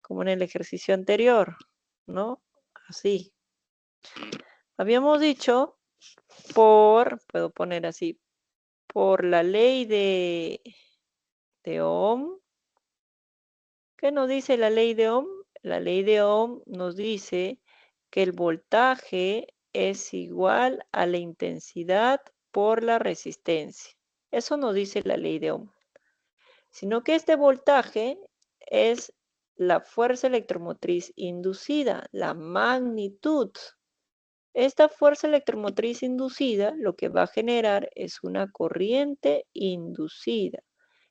como en el ejercicio anterior, ¿no? Así. Habíamos dicho puedo poner así, por la ley de Ohm. ¿Qué nos dice la ley de Ohm? La ley de Ohm nos dice que el voltaje es igual a la intensidad por la resistencia. Eso nos dice la ley de Ohm. Sino que este voltaje es la fuerza electromotriz inducida, la magnitud. Esta fuerza electromotriz inducida lo que va a generar es una corriente inducida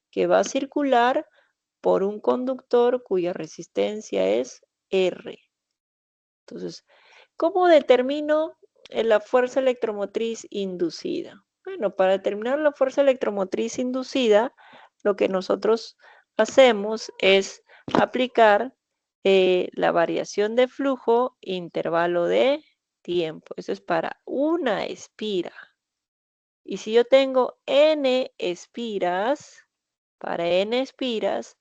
que va a circular por un conductor cuya resistencia es R. Entonces, ¿cómo determino la fuerza electromotriz inducida? Bueno, para determinar la fuerza electromotriz inducida, lo que nosotros hacemos es aplicar la variación de flujo, intervalo de tiempo. Eso es para una espira. Y si yo tengo n espiras, para n espiras,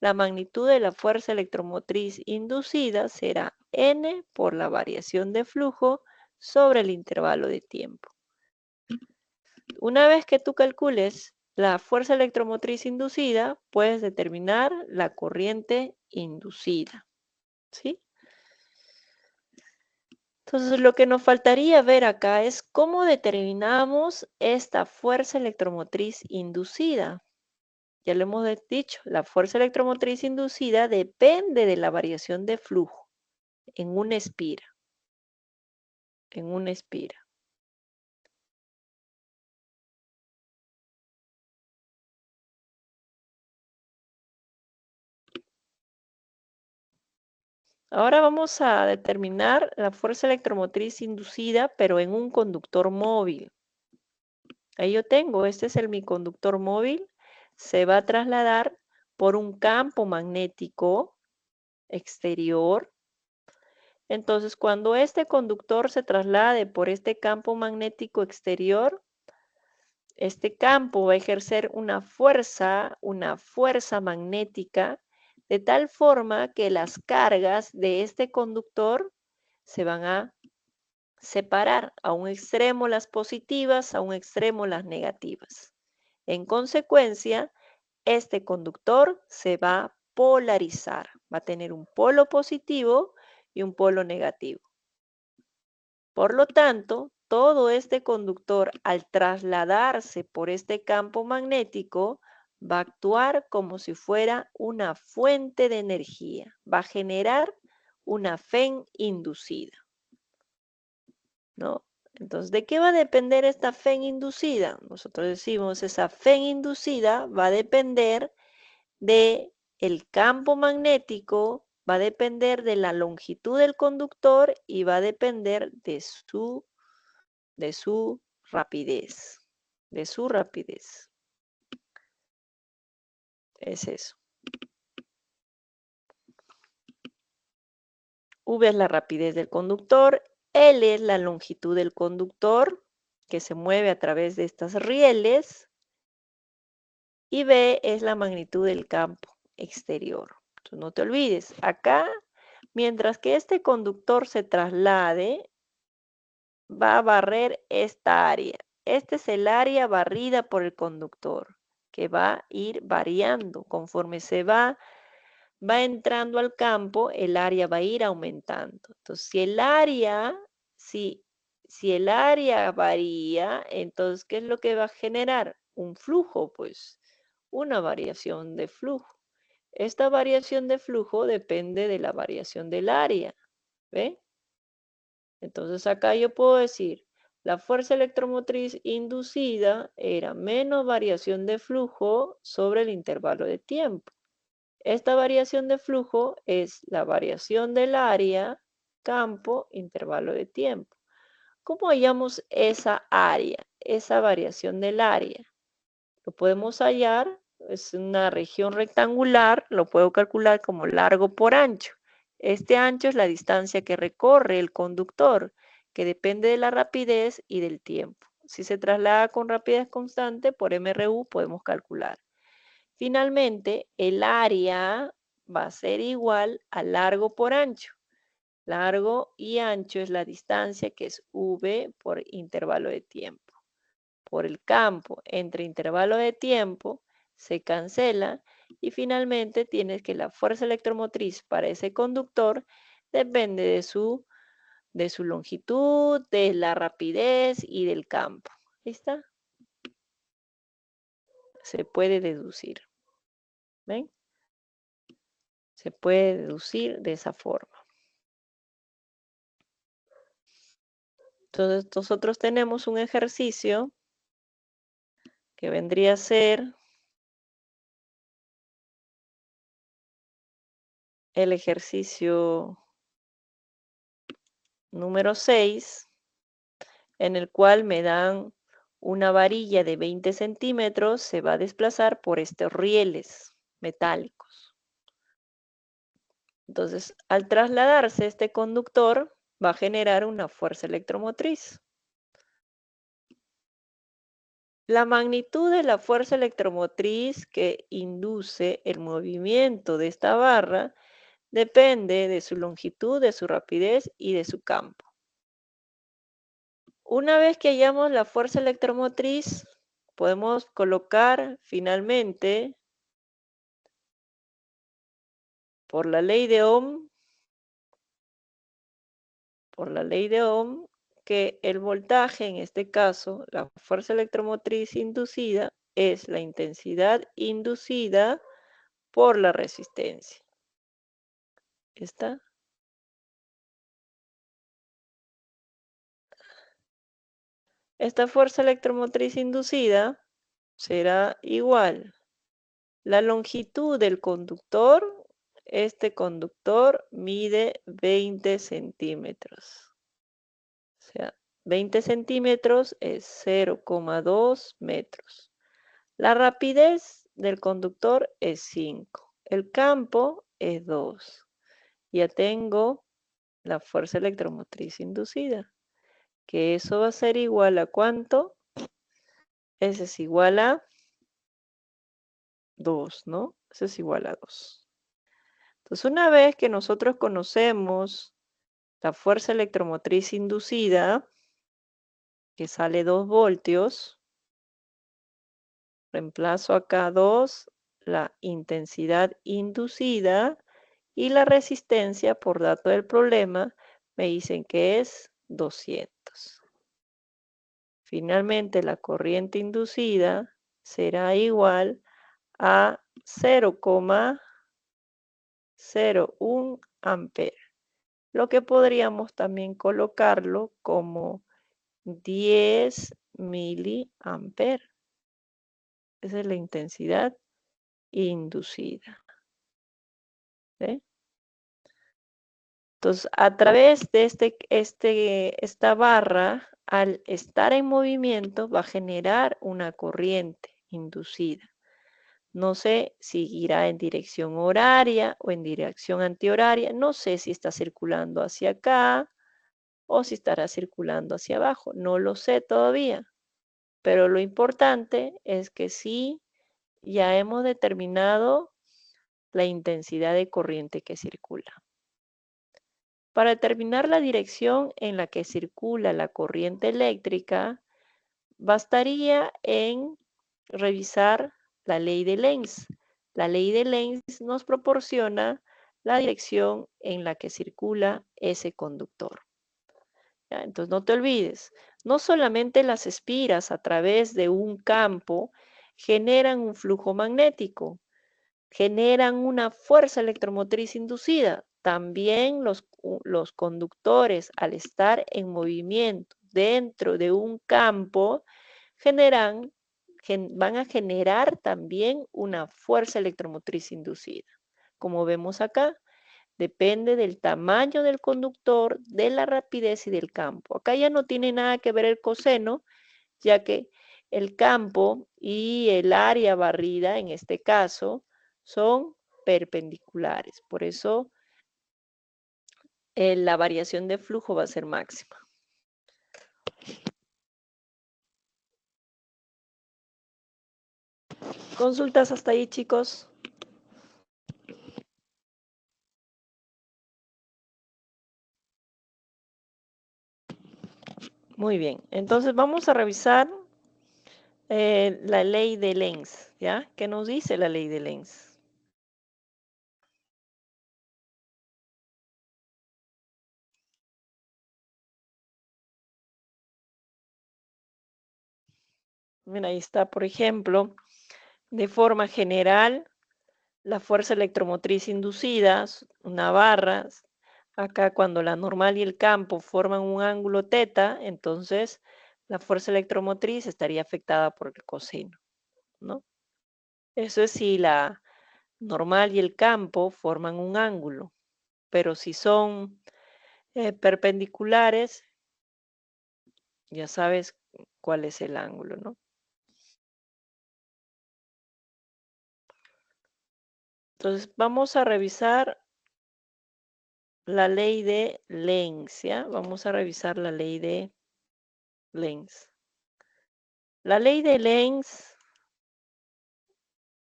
la magnitud de la fuerza electromotriz inducida será n por la variación de flujo sobre el intervalo de tiempo. Una vez que tú calcules la fuerza electromotriz inducida, puedes determinar la corriente inducida, ¿sí? Entonces, lo que nos faltaría ver acá es cómo determinamos esta fuerza electromotriz inducida. Ya lo hemos dicho, la fuerza electromotriz inducida depende de la variación de flujo en una espira. En una espira. Ahora vamos a determinar la fuerza electromotriz inducida, pero en un conductor móvil. Ahí yo tengo, este es mi conductor móvil. Se va a trasladar por un campo magnético exterior. Entonces, cuando este conductor se traslade por este campo magnético exterior, este campo va a ejercer una fuerza magnética, de tal forma que las cargas de este conductor se van a separar, a un extremo las positivas, a un extremo las negativas. En consecuencia, este conductor se va a polarizar, va a tener un polo positivo y un polo negativo. Por lo tanto, todo este conductor, al trasladarse por este campo magnético, va a actuar como si fuera una fuente de energía, va a generar una FEN inducida, ¿no? Entonces, ¿de qué va a depender esta FEN inducida? Nosotros decimos, esa FEN inducida va a depender del campo magnético, va a depender de la longitud del conductor y va a depender de su rapidez, de su rapidez. Es eso. V es la rapidez del conductor, L es la longitud del conductor que se mueve a través de estas rieles y B es la magnitud del campo exterior. Entonces, no te olvides, acá, mientras que este conductor se traslade, va a barrer esta área. Este es el área barrida por el conductor, que va a ir variando. Conforme se va entrando al campo, el área va a ir aumentando. Entonces, si el área varía, entonces, ¿qué es lo que va a generar? Un flujo, pues, una variación de flujo. Esta variación de flujo depende de la variación del área, ¿ve? Entonces acá yo puedo decir, La fuerza electromotriz inducida era menos variación de flujo sobre el intervalo de tiempo. Esta variación de flujo es la variación del área, campo, intervalo de tiempo. ¿Cómo hallamos esa área, esa variación del área? Lo podemos hallar, es una región rectangular, lo puedo calcular como largo por ancho. Este ancho es la distancia que recorre el conductor, que depende de la rapidez y del tiempo. Si se traslada con rapidez constante, por MRU podemos calcular. Finalmente, el área va a ser igual a largo por ancho. Largo y ancho es la distancia que es V por intervalo de tiempo. Por el campo entre intervalo de tiempo se cancela y finalmente tienes que la fuerza electromotriz para ese conductor depende de su longitud, de la rapidez y del campo. ¿Ahí está? Se puede deducir. ¿Ven? Se puede deducir de esa forma. Entonces nosotros tenemos un ejercicio que vendría a ser el ejercicio número 6, en el cual me dan una varilla de 20 centímetros, se va a desplazar por estos rieles metálicos. Entonces, al trasladarse este conductor, va a generar una fuerza electromotriz. La magnitud de la fuerza electromotriz que induce el movimiento de esta barra depende de su longitud, de su rapidez y de su campo. Una vez que hallamos la fuerza electromotriz, podemos colocar finalmente, por la ley de Ohm, que el voltaje, en este caso, la fuerza electromotriz inducida, es la intensidad inducida por la resistencia. ¿Está? Esta fuerza electromotriz inducida será igual. La longitud del conductor, este conductor mide 20 centímetros. O sea, 20 centímetros es 0,2 metros. La rapidez del conductor es 5. El campo es 2. Ya tengo la fuerza electromotriz inducida, que eso va a ser igual a ¿cuánto? Ese es igual a 2, ¿no? Ese es igual a 2. Entonces, una vez que nosotros conocemos la fuerza electromotriz inducida, que sale 2 voltios, reemplazo acá 2, la intensidad inducida y la resistencia por dato del problema me dicen que es 200. Finalmente, la corriente inducida será igual a 0,01 amperes, lo que podríamos también colocarlo como 10 miliamperes. Esa es la intensidad inducida. ¿Sí? Entonces, a través de esta barra, al estar en movimiento, va a generar una corriente inducida. No sé si irá en dirección horaria o en dirección antihoraria. No sé si está circulando hacia acá o si estará circulando hacia abajo. No lo sé todavía. Pero lo importante es que sí, ya hemos determinado la intensidad de corriente que circula. Para determinar la dirección en la que circula la corriente eléctrica, bastaría en revisar la ley de Lenz. La ley de Lenz nos proporciona la dirección en la que circula ese conductor. ¿Ya? Entonces, no te olvides, no solamente las espiras a través de un campo generan un flujo magnético, generan una fuerza electromotriz inducida. También los conductores, al estar en movimiento dentro de un campo van a generar también una fuerza electromotriz inducida. Como vemos acá, depende del tamaño del conductor, de la rapidez y del campo. Acá ya no tiene nada que ver el coseno, ya que el campo y el área barrida, en este caso, son perpendiculares. Por eso la variación de flujo va a ser máxima. ¿Consultas hasta ahí, chicos? Muy bien. Entonces vamos a revisar la ley de Lenz, ¿ya? ¿Qué nos dice la ley de Lenz? Mira, ahí está, por ejemplo, de forma general, la fuerza electromotriz inducida, una barra. Acá cuando la normal y el campo forman un ángulo teta, entonces la fuerza electromotriz estaría afectada por el coseno, ¿no? Eso es si la normal y el campo forman un ángulo, pero si son perpendiculares, ya sabes cuál es el ángulo, ¿no? Entonces vamos a revisar la ley de Lenz, ¿ya? Vamos a revisar la ley de Lenz. La ley de Lenz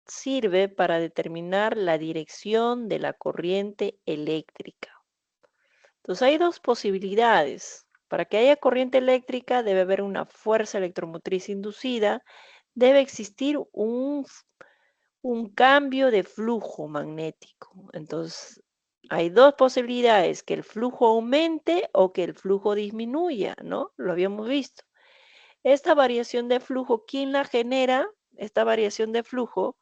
sirve para determinar la dirección de la corriente eléctrica. Entonces hay dos posibilidades. Para que haya corriente eléctrica debe haber una fuerza electromotriz inducida, debe existir un cambio de flujo magnético. Entonces hay dos posibilidades, que el flujo aumente o que el flujo disminuya, ¿no? Lo habíamos visto. Esta variación de flujo, ¿quién la genera? Esta variación de flujo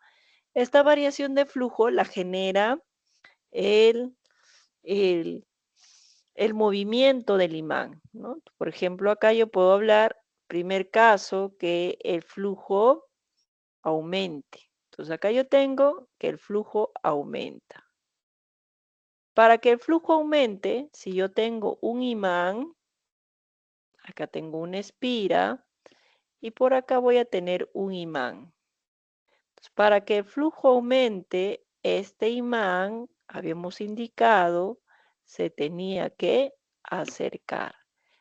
la genera el, el, el movimiento del imán, ¿no? Por ejemplo, acá yo puedo hablar, primer caso, que el flujo aumente. Entonces acá yo tengo que el flujo aumenta. Para que el flujo aumente, si yo tengo un imán, acá tengo una espira y por acá voy a tener un imán. Para que el flujo aumente, este imán, habíamos indicado, se tenía que acercar.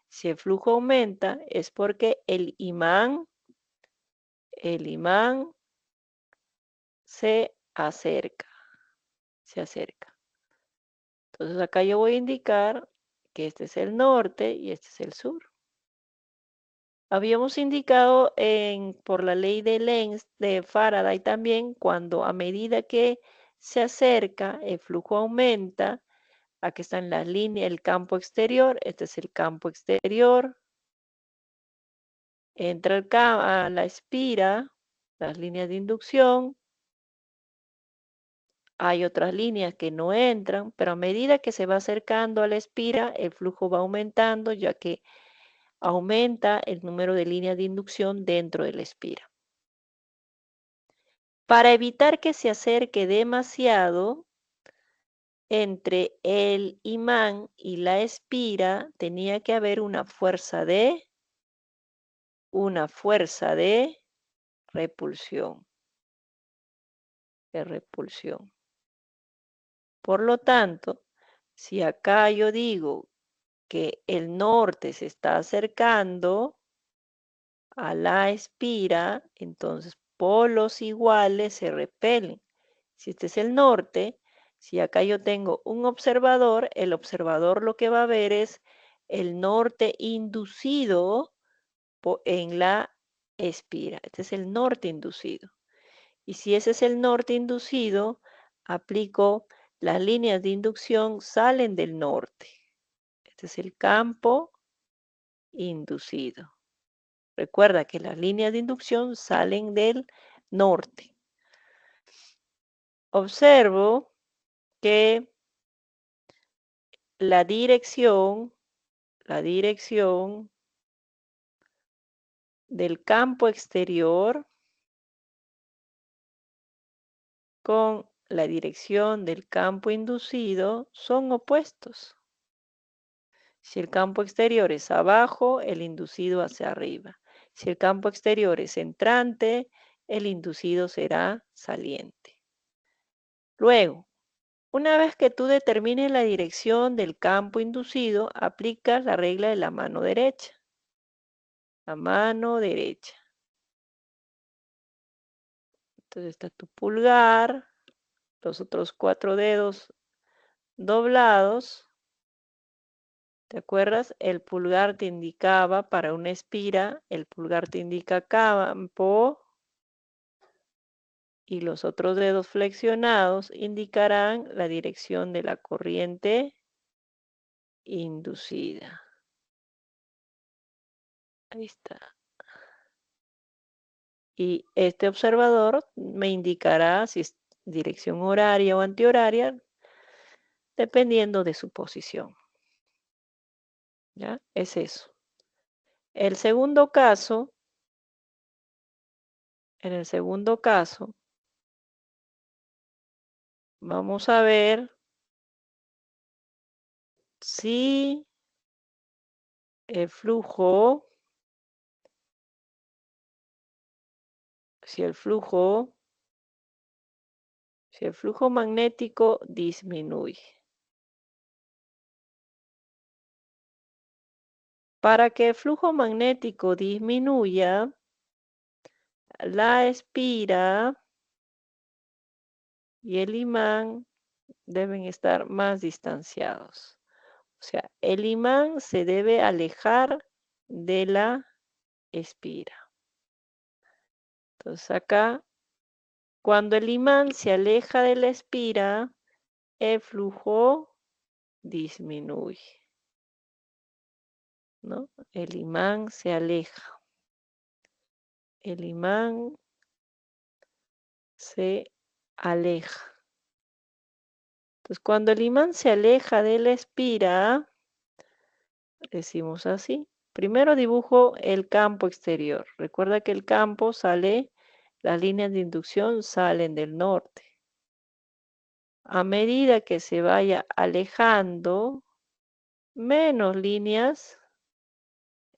Si el flujo aumenta es porque el imán se acerca, se acerca. Entonces acá yo voy a indicar que este es el norte y este es el sur. Habíamos indicado por la ley de Lenz, de Faraday también, cuando a medida que se acerca, el flujo aumenta. Aquí están las líneas, el campo exterior, este es el campo exterior. Entra a la espira, las líneas de inducción. Hay otras líneas que no entran, pero a medida que se va acercando a la espira, el flujo va aumentando, ya que aumenta el número de líneas de inducción dentro de la espira. Para evitar que se acerque demasiado entre el imán y la espira, tenía que haber una fuerza de repulsión, Por lo tanto, si acá yo digo que el norte se está acercando a la espira, entonces polos iguales se repelen. Si este es el norte, si acá yo tengo un observador, el observador lo que va a ver es el norte inducido en la espira. Este es el norte inducido. Y si ese es el norte inducido, aplico las líneas de inducción, salen del norte. Este es el campo inducido. Recuerda que las líneas de inducción salen del norte. Observo que la dirección del campo exterior con la dirección del campo inducido son opuestos. Si el campo exterior es abajo, el inducido hacia arriba. Si el campo exterior es entrante, el inducido será saliente. Luego, una vez que tú determines la dirección del campo inducido, aplicas la regla de la mano derecha. La mano derecha. Entonces está tu pulgar, los otros 4 dedos doblados. ¿Te acuerdas? El pulgar te indicaba para una espira, el pulgar te indica campo y los otros dedos flexionados indicarán la dirección de la corriente inducida. Ahí está. Y este observador me indicará si es dirección horaria o antihoraria, dependiendo de su posición. ¿Ya? Es eso. El segundo caso, en el segundo caso, vamos a ver si el flujo, si el flujo magnético disminuye. Para que el flujo magnético disminuya, la espira y el imán deben estar más distanciados. O sea, el imán se debe alejar de la espira. Entonces acá, cuando el imán se aleja de la espira, el flujo disminuye, ¿no? El imán se aleja. El imán se aleja. Entonces, cuando el imán se aleja de la espira, decimos así. Primero dibujo el campo exterior. Recuerda que el campo sale, las líneas de inducción salen del norte. A medida que se vaya alejando, menos líneas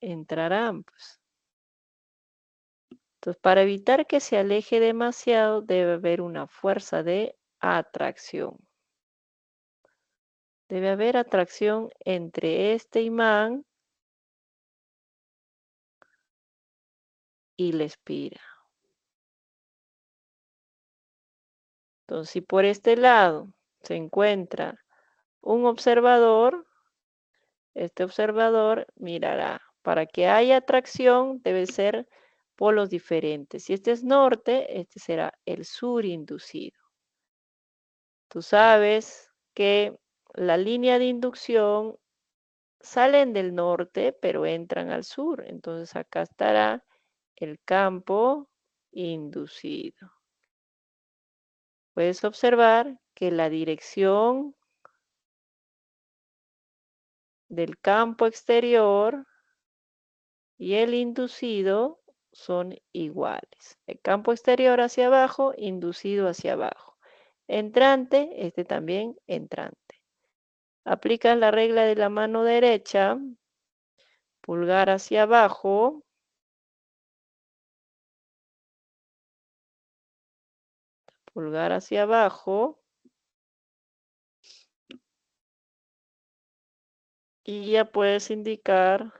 entrarán, pues. Entonces, para evitar que se aleje demasiado, debe haber una fuerza de atracción. Debe haber atracción entre este imán y la espira. Entonces, si por este lado se encuentra un observador, este observador mirará. Para que haya atracción, debe ser polos diferentes. Si este es norte, este será el sur inducido. Tú sabes que la línea de inducción salen del norte, pero entran al sur. Entonces acá estará el campo inducido. Puedes observar que la dirección del campo exterior y el inducido son iguales. El campo exterior hacia abajo, inducido hacia abajo. Entrante, este también entrante. Aplicas la regla de la mano derecha, pulgar hacia abajo, pulgar hacia abajo, y ya puedes indicar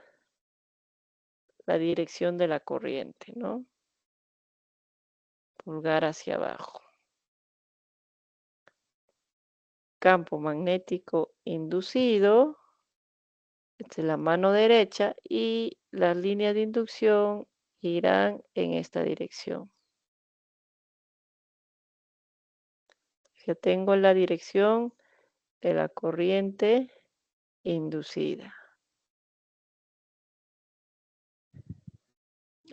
la dirección de la corriente, ¿no? Pulgar hacia abajo. Campo magnético inducido, esta es la mano derecha, y las líneas de inducción irán en esta dirección. Ya tengo la dirección de la corriente inducida.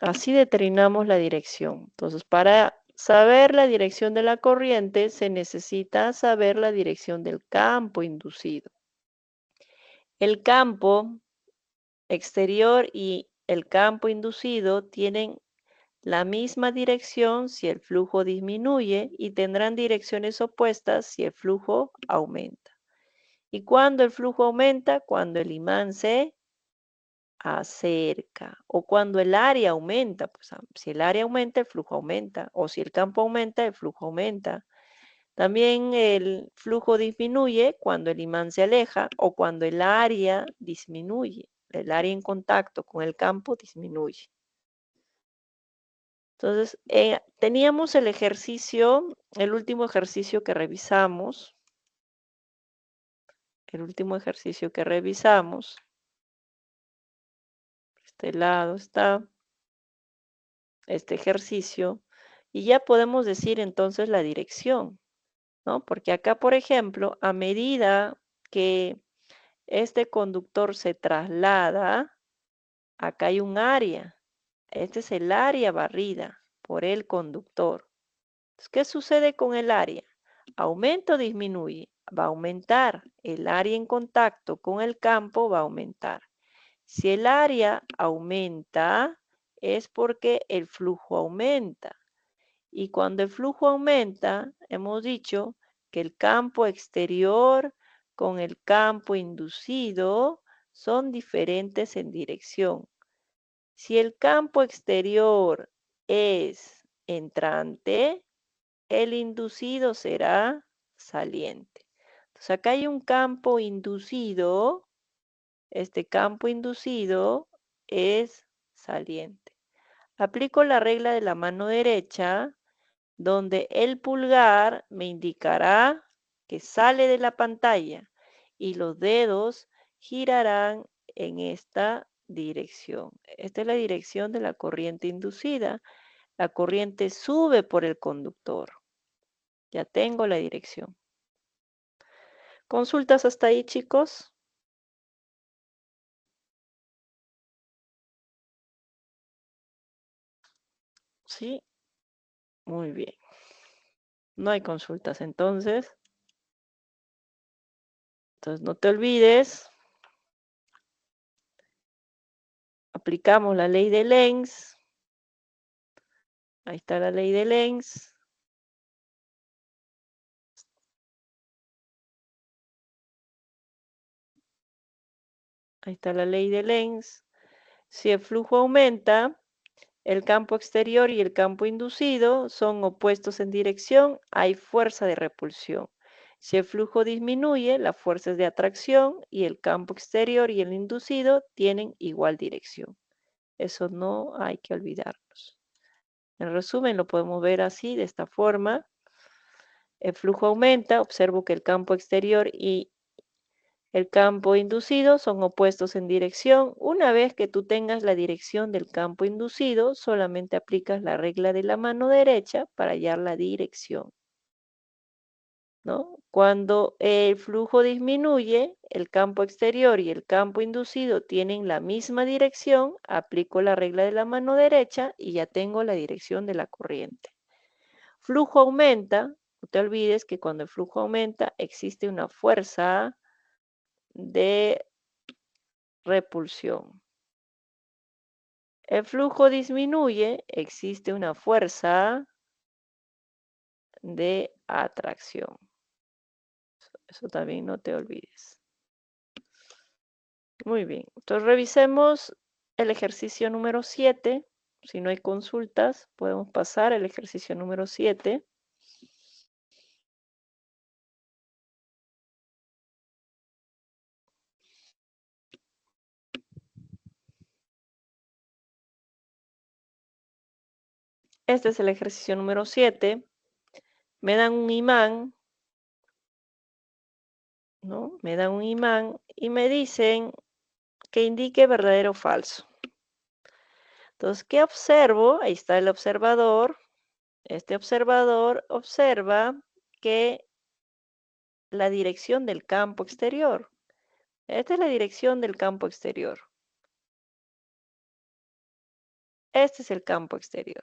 Así determinamos la dirección. Entonces, para saber la dirección de la corriente, se necesita saber la dirección del campo inducido. El campo exterior y el campo inducido tienen la misma dirección si el flujo disminuye y tendrán direcciones opuestas si el flujo aumenta. ¿Y cuándo el flujo aumenta? Cuando el imán se acerca o cuando el área aumenta. Pues, si el área aumenta, el flujo aumenta. O si el campo aumenta, el flujo aumenta. También el flujo disminuye cuando el imán se aleja o cuando el área disminuye. El área en contacto con el campo disminuye. Entonces, teníamos el ejercicio, el último ejercicio que revisamos. El último ejercicio que revisamos. Este lado está este ejercicio. Y ya podemos decir entonces la dirección, ¿no? Porque acá, por ejemplo, a medida que este conductor se traslada, acá hay un área. Este es el área barrida por el conductor. Entonces, ¿qué sucede con el área? ¿Aumenta o disminuye? Va a aumentar. El área en contacto con el campo va a aumentar. Si el área aumenta, es porque el flujo aumenta. Y cuando el flujo aumenta, hemos dicho que el campo exterior con el campo inducido son diferentes en dirección. Si el campo exterior es entrante, el inducido será saliente. Entonces acá hay un campo inducido. Este campo inducido es saliente. Aplico la regla de la mano derecha, donde el pulgar me indicará que sale de la pantalla y los dedos girarán en esta dirección. Esta es la dirección de la corriente inducida. La corriente sube por el conductor. Ya tengo la dirección. ¿Consultas hasta ahí, chicos? Sí, muy bien. No hay consultas entonces. Entonces no te olvides. Aplicamos la ley de Lenz. Ahí está la ley de Lenz. Ahí está la ley de Lenz. Si el flujo aumenta, el campo exterior y el campo inducido son opuestos en dirección, hay fuerza de repulsión. Si el flujo disminuye, la fuerza es de atracción y el campo exterior y el inducido tienen igual dirección. Eso no hay que olvidarnos. En resumen, lo podemos ver así, de esta forma. El flujo aumenta, observo que el campo exterior y el campo inducido son opuestos en dirección. Una vez que tú tengas la dirección del campo inducido, solamente aplicas la regla de la mano derecha para hallar la dirección, ¿no? Cuando el flujo disminuye, el campo exterior y el campo inducido tienen la misma dirección, aplico la regla de la mano derecha y ya tengo la dirección de la corriente. Flujo aumenta, no te olvides que cuando el flujo aumenta existe una fuerza de repulsión. El flujo disminuye, existe una fuerza de atracción. Eso también no te olvides. Muy bien, entonces revisemos el ejercicio número 7. Si no hay consultas, podemos pasar al ejercicio número 7. Este es el ejercicio número 7. Me dan un imán, ¿no? Me dan un imán y me dicen que indique verdadero o falso. Entonces, ¿qué observo? Ahí está el observador. Este observador observa que la dirección del campo exterior. Esta es la dirección del campo exterior. Este es el campo exterior.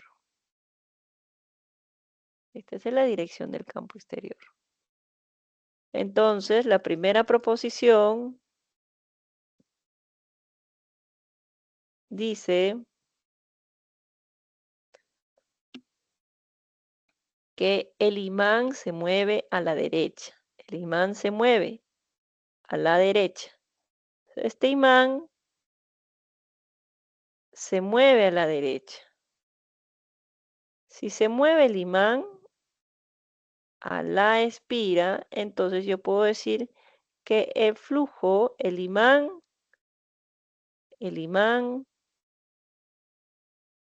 Esta es la dirección del campo exterior. Entonces, la primera proposición dice que el imán se mueve a la derecha. El imán se mueve a la derecha. Este imán se mueve a la derecha. Si se mueve el imán a la espira, entonces yo puedo decir que el flujo, el imán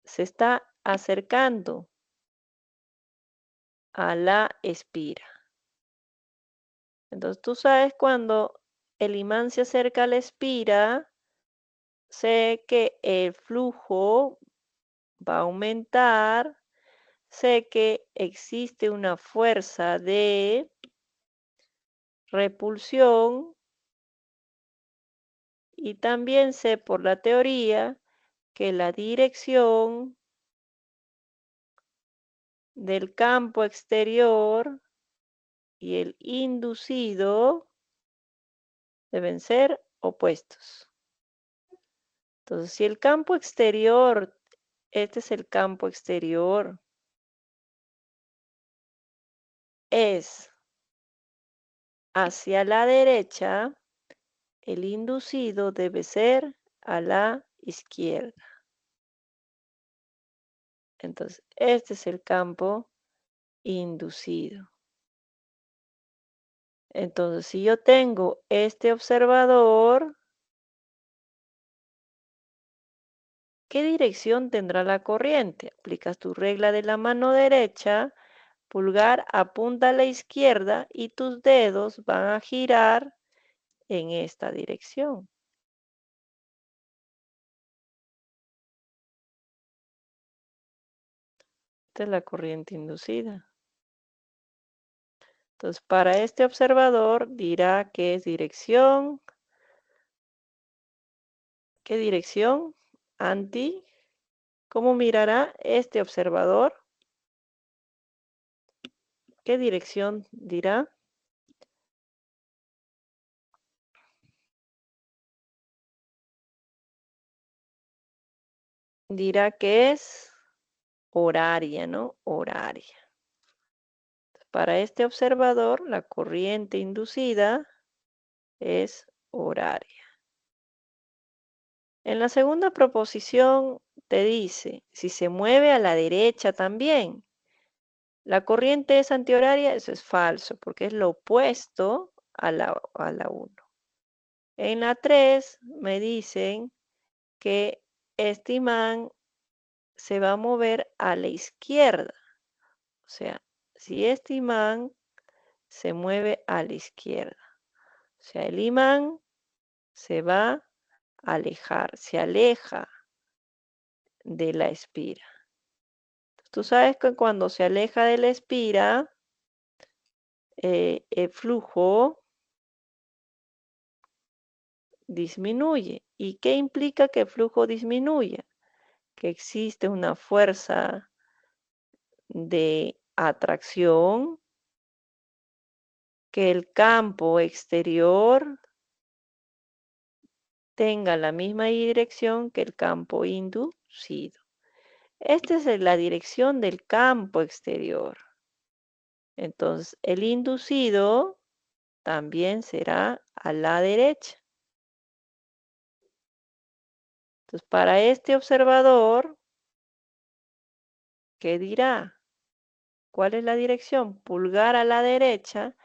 se está acercando a la espira. Entonces tú sabes cuando el imán se acerca a la espira, sé que el flujo va a aumentar, sé que existe una fuerza de repulsión y también sé por la teoría que la dirección del campo exterior y el inducido deben ser opuestos. Entonces, si el campo exterior, este es el campo exterior, es hacia la derecha, el inducido debe ser a la izquierda. Entonces, este es el campo inducido. Entonces, si yo tengo este observador, ¿qué dirección tendrá la corriente? Aplicas tu regla de la mano derecha, pulgar apunta a la izquierda y tus dedos van a girar en esta dirección. Esta es la corriente inducida. Entonces, para este observador dirá que es dirección. ¿Qué dirección? Anti. ¿Cómo mirará este observador? ¿Qué dirección dirá? Dirá que es horaria, ¿no? Horaria. Para este observador, la corriente inducida es horaria. En la segunda proposición te dice, si se mueve a la derecha también, la corriente es antihoraria, eso es falso, porque es lo opuesto a la 1. En la 3 me dicen que este imán se va a mover a la izquierda. O sea, si este imán se mueve a la izquierda, o sea, el imán se va a alejar, se aleja de la espira. Tú sabes que cuando se aleja de la espira, el flujo disminuye. ¿Y qué implica que el flujo disminuya? Que existe una fuerza de atracción, que el campo exterior tenga la misma dirección que el campo inducido. Esta es la dirección del campo exterior. Entonces, el inducido también será a la derecha. Entonces, para este observador, ¿qué dirá? ¿Cuál es la dirección? Pulgar a la derecha,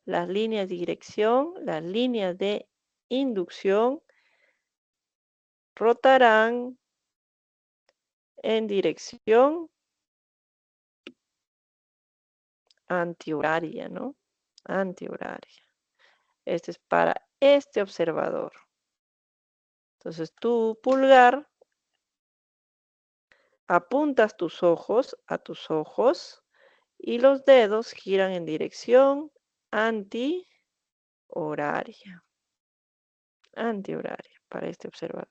las líneas de dirección, las líneas de inducción rotarán en dirección antihoraria, ¿no? Antihoraria. Este es para este observador. Entonces, tu pulgar, apuntas tus ojos a tus ojos y los dedos giran en dirección antihoraria. Antihoraria para este observador.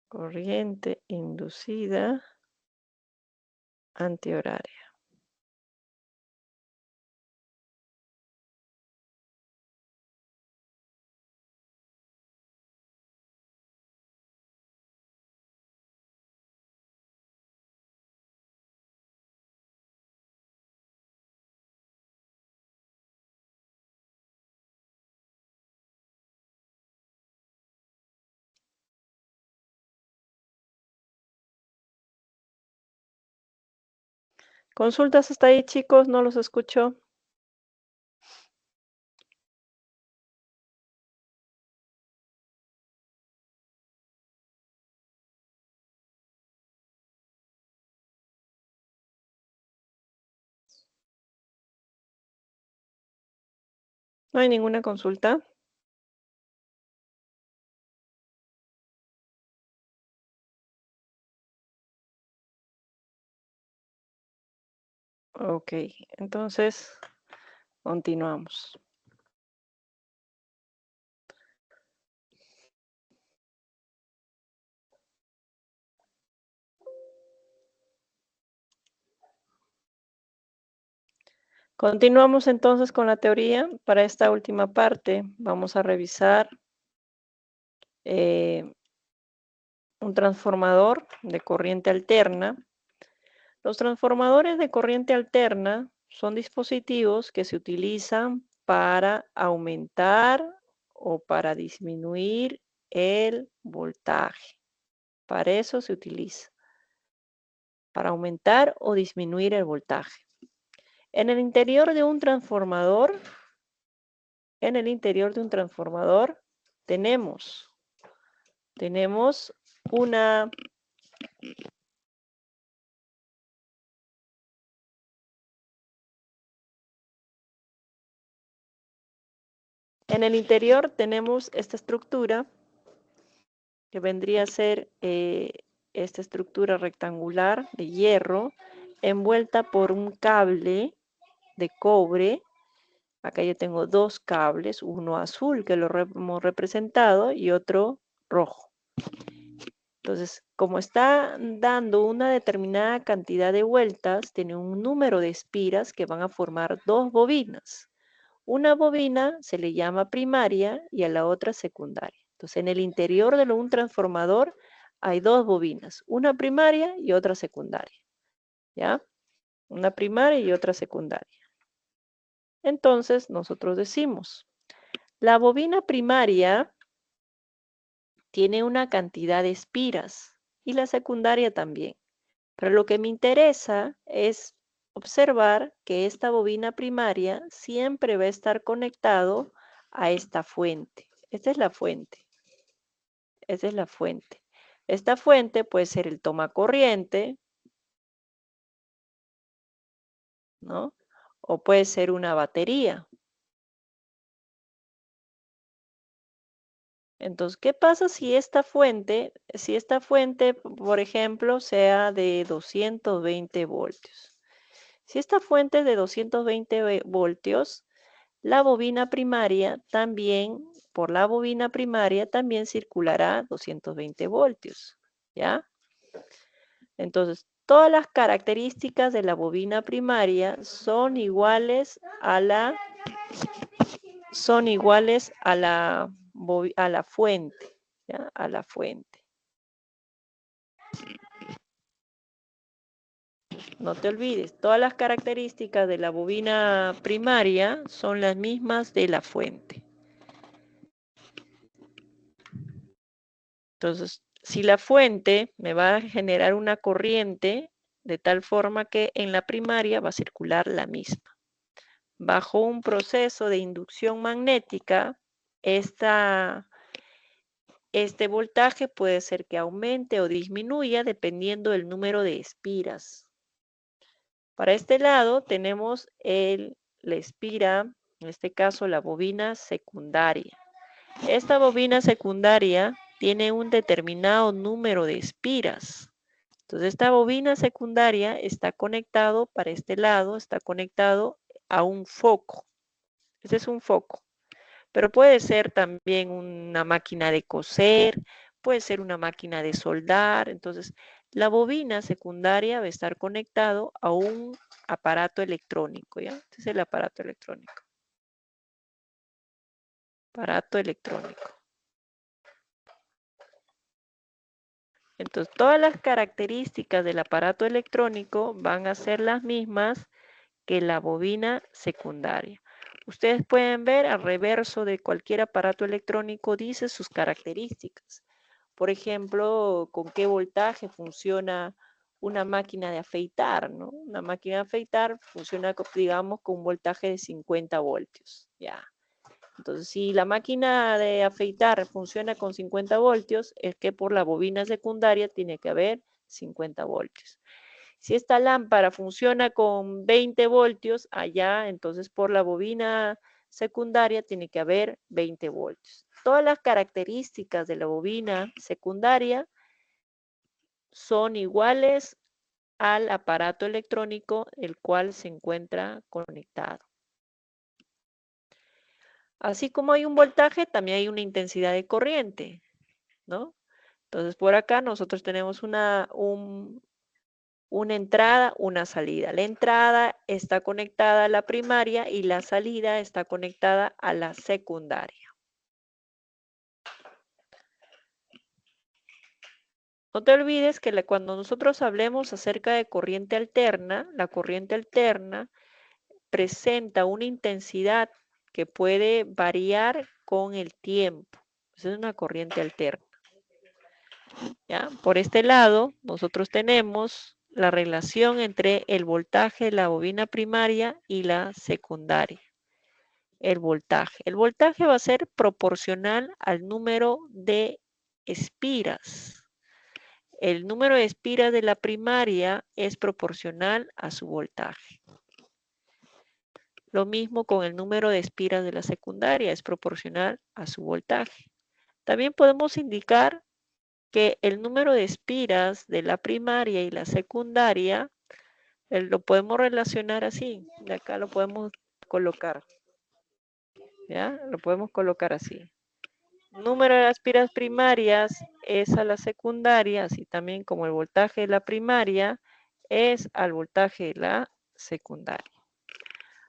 Corriente inducida antihoraria. ¿Consultas hasta ahí, chicos? No los escucho. ¿No hay ninguna consulta? Ok, entonces continuamos. Continuamos entonces con la teoría. Para esta última parte vamos a revisar un transformador de corriente alterna. Los transformadores de corriente alterna son dispositivos que se utilizan para aumentar o para disminuir el voltaje. Para eso se utiliza, para aumentar o disminuir el voltaje. En el interior de un transformador, tenemos una en el interior tenemos esta estructura que vendría a ser esta estructura rectangular de hierro envuelta por un cable de cobre. Acá yo tengo dos cables, uno azul que lo hemos representado y otro rojo. Entonces, como está dando una determinada cantidad de vueltas, tiene un número de espiras que van a formar dos bobinas. Una bobina se le llama primaria y a la otra secundaria. Entonces, en el interior de un transformador hay dos bobinas, una primaria y otra secundaria. ¿Ya? Una primaria y otra secundaria. Entonces, nosotros decimos, la bobina primaria tiene una cantidad de espiras y la secundaria también. Pero lo que me interesa es observar que esta bobina primaria siempre va a estar conectado a esta fuente. Esta es la fuente. Esta es la fuente. Esta fuente puede ser el tomacorriente, ¿no? O puede ser una batería. Entonces, ¿qué pasa si esta fuente, por ejemplo, sea de 220 voltios? Si esta fuente es de 220 voltios, la bobina primaria también, por la bobina primaria también circulará 220 voltios, ¿ya? Entonces, todas las características de la bobina primaria son iguales a la fuente, ¿ya? A la fuente. No te olvides, todas las características de la bobina primaria son las mismas de la fuente. Entonces, si la fuente me va a generar una corriente de tal forma que en la primaria va a circular la misma. Bajo un proceso de inducción magnética, este voltaje puede ser que aumente o disminuya dependiendo del número de espiras. Para este lado tenemos la espira, en este caso la bobina secundaria. Esta bobina secundaria tiene un determinado número de espiras. Entonces esta bobina secundaria está conectado, para este lado, está conectado a un foco. Este es un foco. Pero puede ser también una máquina de coser, puede ser una máquina de soldar. Entonces, la bobina secundaria va a estar conectado a un aparato electrónico, ¿ya? Este es el aparato electrónico. Aparato electrónico. Entonces, todas las características del aparato electrónico van a ser las mismas que la bobina secundaria. Ustedes pueden ver al reverso de cualquier aparato electrónico dice sus características. Por ejemplo, con qué voltaje funciona una máquina de afeitar, ¿no? Una máquina de afeitar funciona, digamos, con un voltaje de 50 voltios, ya. Entonces, si la máquina de afeitar funciona con 50 voltios, es que por la bobina secundaria tiene que haber 50 voltios. Si esta lámpara funciona con 20 voltios, allá, entonces por la bobina secundaria tiene que haber 20 voltios. Todas las características de la bobina secundaria son iguales al aparato electrónico el cual se encuentra conectado. Así como hay un voltaje, también hay una intensidad de corriente, ¿no? Entonces, por acá nosotros tenemos una entrada, una salida. La entrada está conectada a la primaria y la salida está conectada a la secundaria. No te olvides que cuando nosotros hablemos acerca de corriente alterna, la corriente alterna presenta una intensidad que puede variar con el tiempo. Esa es una corriente alterna. ¿Ya? Por este lado, nosotros tenemos la relación entre el voltaje de la bobina primaria y la secundaria. El voltaje. El voltaje va a ser proporcional al número de espiras. El número de espiras de la primaria es proporcional a su voltaje. Lo mismo con el número de espiras de la secundaria, es proporcional a su voltaje. También podemos indicar que el número de espiras de la primaria y la secundaria lo podemos relacionar así. De acá lo podemos colocar. ¿Ya? Lo podemos colocar así. Número de espiras primarias es a la secundaria, así también como el voltaje de la primaria es al voltaje de la secundaria.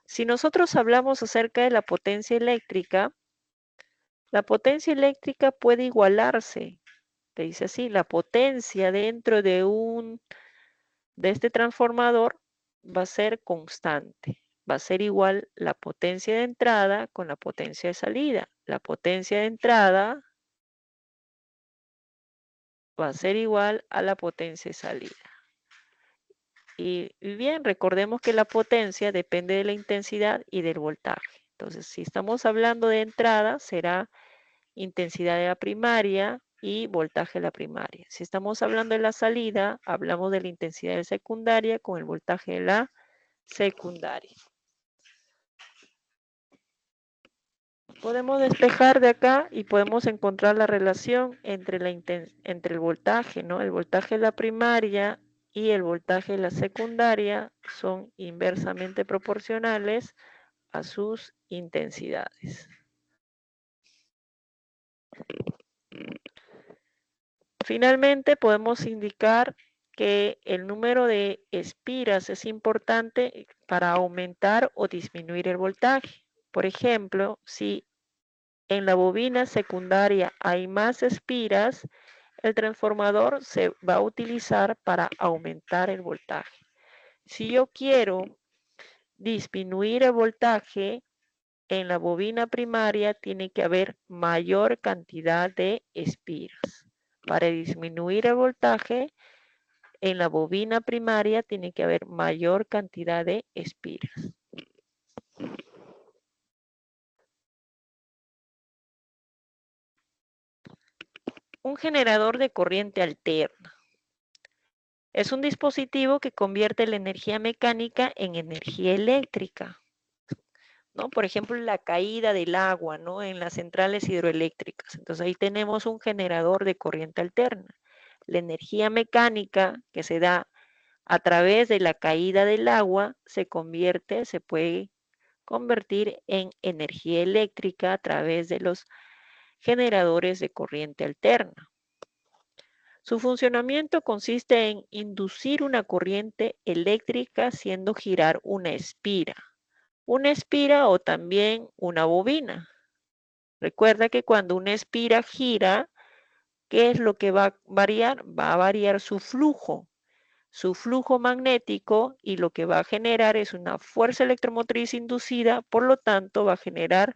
Si nosotros hablamos acerca de la potencia eléctrica puede igualarse. Te dice así, la potencia dentro de este transformador va a ser constante. Va a ser igual la potencia de entrada con la potencia de salida. La potencia de entrada va a ser igual a la potencia de salida. Y bien, recordemos que la potencia depende de la intensidad y del voltaje. Entonces, si estamos hablando de entrada, será intensidad de la primaria y voltaje de la primaria. Si estamos hablando de la salida, hablamos de la intensidad de la secundaria con el voltaje de la secundaria. Podemos despejar de acá y podemos encontrar la relación entre el voltaje, ¿no? El voltaje de la primaria y el voltaje de la secundaria son inversamente proporcionales a sus intensidades. Finalmente, podemos indicar que el número de espiras es importante para aumentar o disminuir el voltaje. Por ejemplo, si en la bobina secundaria hay más espiras, el transformador se va a utilizar para aumentar el voltaje. Si yo quiero disminuir el voltaje, en la bobina primaria tiene que haber mayor cantidad de espiras. Para disminuir el voltaje, en la bobina primaria tiene que haber mayor cantidad de espiras. Un generador de corriente alterna. Es un dispositivo que convierte la energía mecánica en energía eléctrica, ¿no? Por ejemplo, la caída del agua, ¿no? En las centrales hidroeléctricas. Entonces ahí tenemos un generador de corriente alterna. La energía mecánica que se da a través de la caída del agua se puede convertir en energía eléctrica a través de los generadores de corriente alterna. Su funcionamiento consiste en inducir una corriente eléctrica haciendo girar una espira o también una bobina. Recuerda que cuando una espira gira, ¿qué es lo que va a variar? Va a variar su flujo magnético, y lo que va a generar es una fuerza electromotriz inducida, por lo tanto va a generar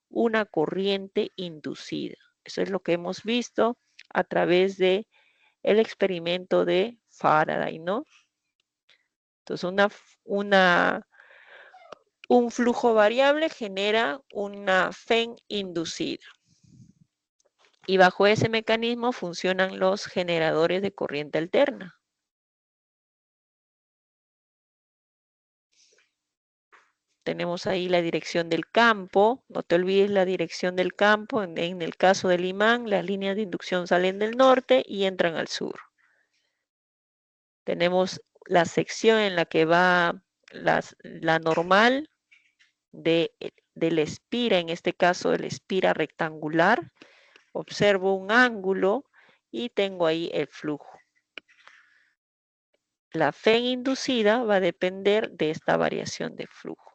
una corriente inducida. Eso es lo que hemos visto a través de el experimento de Faraday, ¿no? Entonces, un flujo variable genera una FEN inducida. Y bajo ese mecanismo funcionan los generadores de corriente alterna. Tenemos ahí la dirección del campo. No te olvides la dirección del campo. En el caso del imán, las líneas de inducción salen del norte y entran al sur. Tenemos la sección en la que va la normal del espira, en este caso el espira rectangular. Observo un ángulo y tengo ahí el flujo. La FEN inducida va a depender de esta variación de flujo.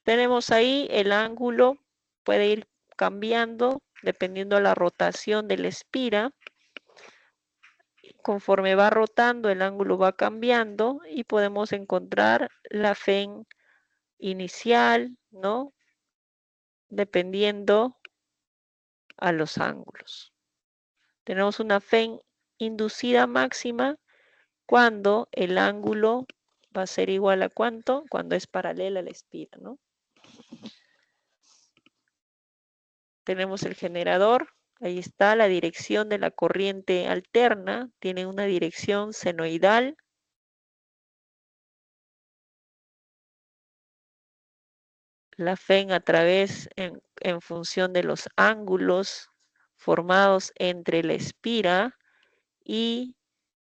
Tenemos ahí el ángulo, puede ir cambiando dependiendo de la rotación del espira. Conforme va rotando, el ángulo va cambiando y podemos encontrar la FEN inicial, ¿no? Dependiendo a los ángulos. Tenemos una FEN inducida máxima cuando el ángulo va a ser igual a ¿cuánto? Cuando es paralela a la espira, ¿no? Tenemos el generador, ahí está la dirección de la corriente alterna, tiene una dirección senoidal. La FEN a través en función de los ángulos formados entre la espira y,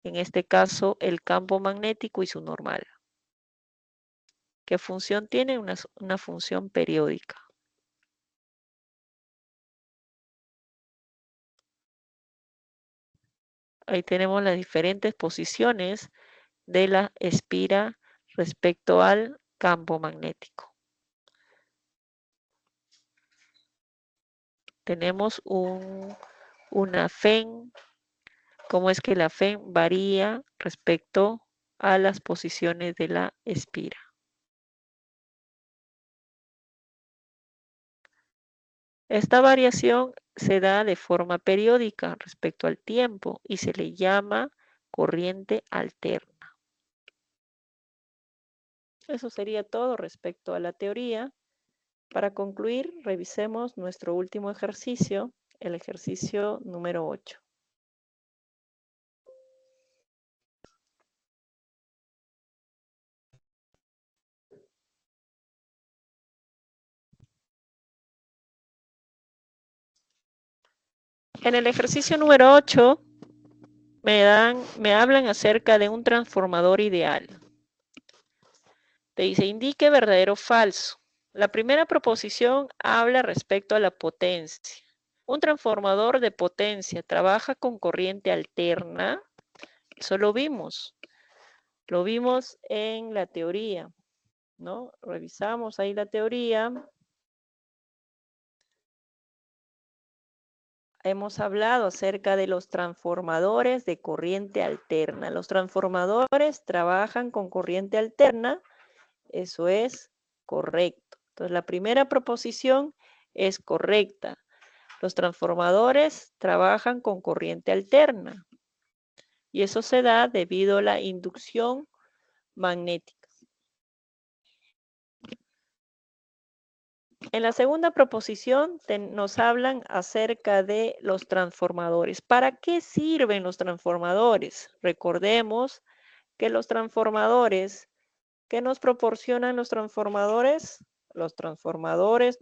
en este caso, el campo magnético y su normal. ¿Qué función tiene? Una función periódica. Ahí tenemos las diferentes posiciones de la espira respecto al campo magnético. Tenemos una FEN, cómo es que la FEN varía respecto a las posiciones de la espira. Esta variación se da de forma periódica respecto al tiempo y se le llama corriente alterna. Eso sería todo respecto a la teoría. Para concluir, revisemos nuestro último ejercicio, el ejercicio número 8. En el ejercicio número 8 me hablan acerca de un transformador ideal. Te dice, indique verdadero o falso. La primera proposición habla respecto a la potencia. Un transformador de potencia trabaja con corriente alterna. Eso lo vimos en la teoría, ¿no? Revisamos ahí la teoría. Hemos hablado acerca de los transformadores de corriente alterna. Los transformadores trabajan con corriente alterna. Eso es correcto. Entonces, la primera proposición es correcta. Los transformadores trabajan con corriente alterna. Y eso se da debido a la inducción magnética. En la segunda proposición nos hablan acerca de los transformadores. ¿Para qué sirven los transformadores? Recordemos que los transformadores, ¿qué nos proporcionan los transformadores? Los transformadores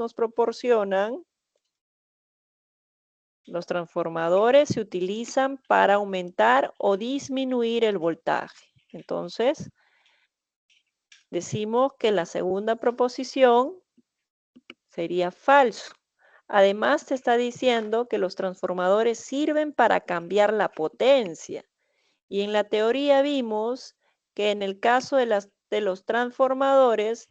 se utilizan para aumentar o disminuir el voltaje. Entonces, decimos que la segunda proposición sería falso. Además, te está diciendo que los transformadores sirven para cambiar la potencia. Y en la teoría vimos que en el caso de los transformadores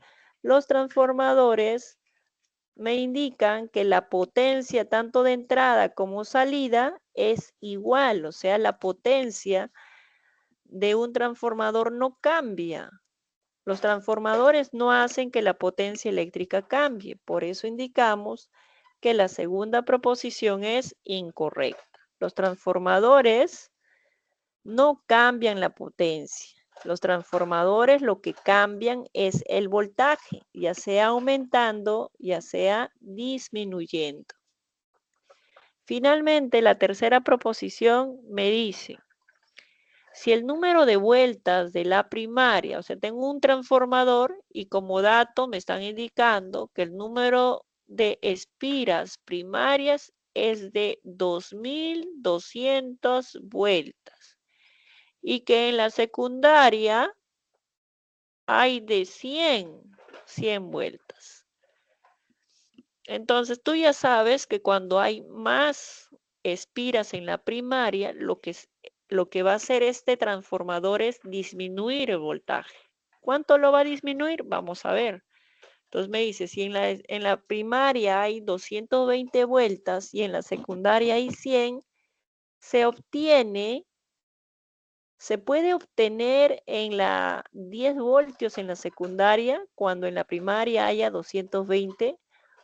me indican que la potencia tanto de entrada como salida es igual. O sea, la potencia de un transformador no cambia. Los transformadores no hacen que la potencia eléctrica cambie, por eso indicamos que la segunda proposición es incorrecta. Los transformadores no cambian la potencia. Los transformadores lo que cambian es el voltaje, ya sea aumentando, ya sea disminuyendo. Finalmente, la tercera proposición me dice, si el número de vueltas de la primaria, o sea, tengo un transformador y como dato me están indicando que el número de espiras primarias es de 2200 vueltas y que en la secundaria hay de 100 vueltas. Entonces tú ya sabes que cuando hay más espiras en la primaria, lo que va a hacer este transformador es disminuir el voltaje. ¿Cuánto lo va a disminuir? Vamos a ver. Entonces me dice, si en la primaria hay 220 vueltas y en la secundaria hay 100, se puede obtener en la 10 voltios en la secundaria cuando en la primaria haya 220.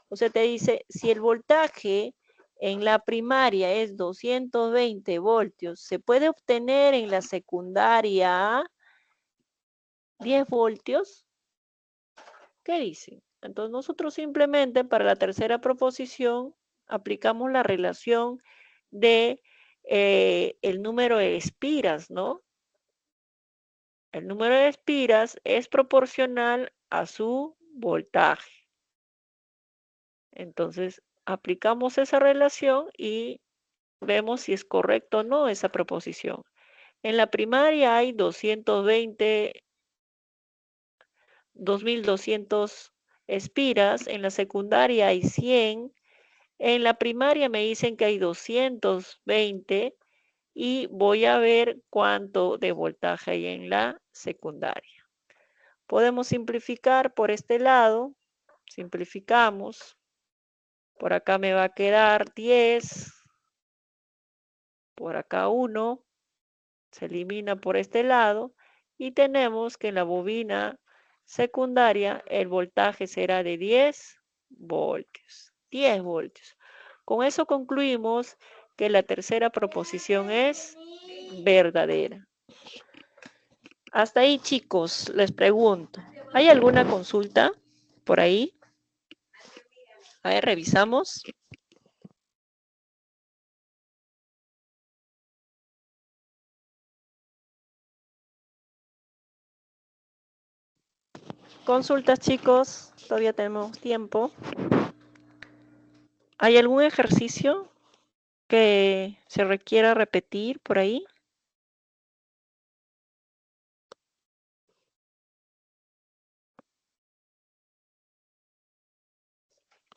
O sea, te dice, si el voltaje en la primaria es 220 voltios, se puede obtener en la secundaria 10 voltios. ¿Qué dicen? Entonces nosotros simplemente para la tercera proposición aplicamos la relación de el número de espiras, ¿no? El número de espiras es proporcional a su voltaje. Entonces, aplicamos esa relación y vemos si es correcto o no esa proposición. En la primaria hay 2200 espiras, en la secundaria hay 100, en la primaria me dicen que hay 220 y voy a ver cuánto de voltaje hay en la secundaria. Podemos simplificar por este lado, simplificamos, por acá me va a quedar 10, por acá 1, se elimina por este lado y tenemos que en la bobina secundaria el voltaje será de 10 voltios. 10 voltios. Con eso concluimos que la tercera proposición es verdadera. Hasta ahí, chicos, les pregunto, ¿hay alguna consulta por ahí? A ver, revisamos. Consultas, chicos, todavía tenemos tiempo. ¿Hay algún ejercicio que se requiera repetir por ahí?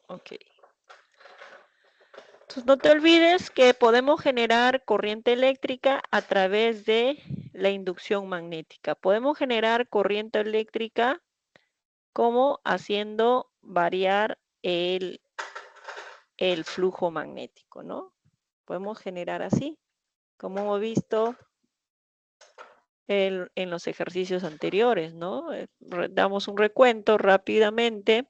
Ok. Entonces, no te olvides que podemos generar corriente eléctrica a través de la inducción magnética. Podemos generar corriente eléctrica como haciendo variar el flujo magnético, ¿no? Podemos generar así, como hemos visto en los ejercicios anteriores, ¿no? Damos un recuento rápidamente.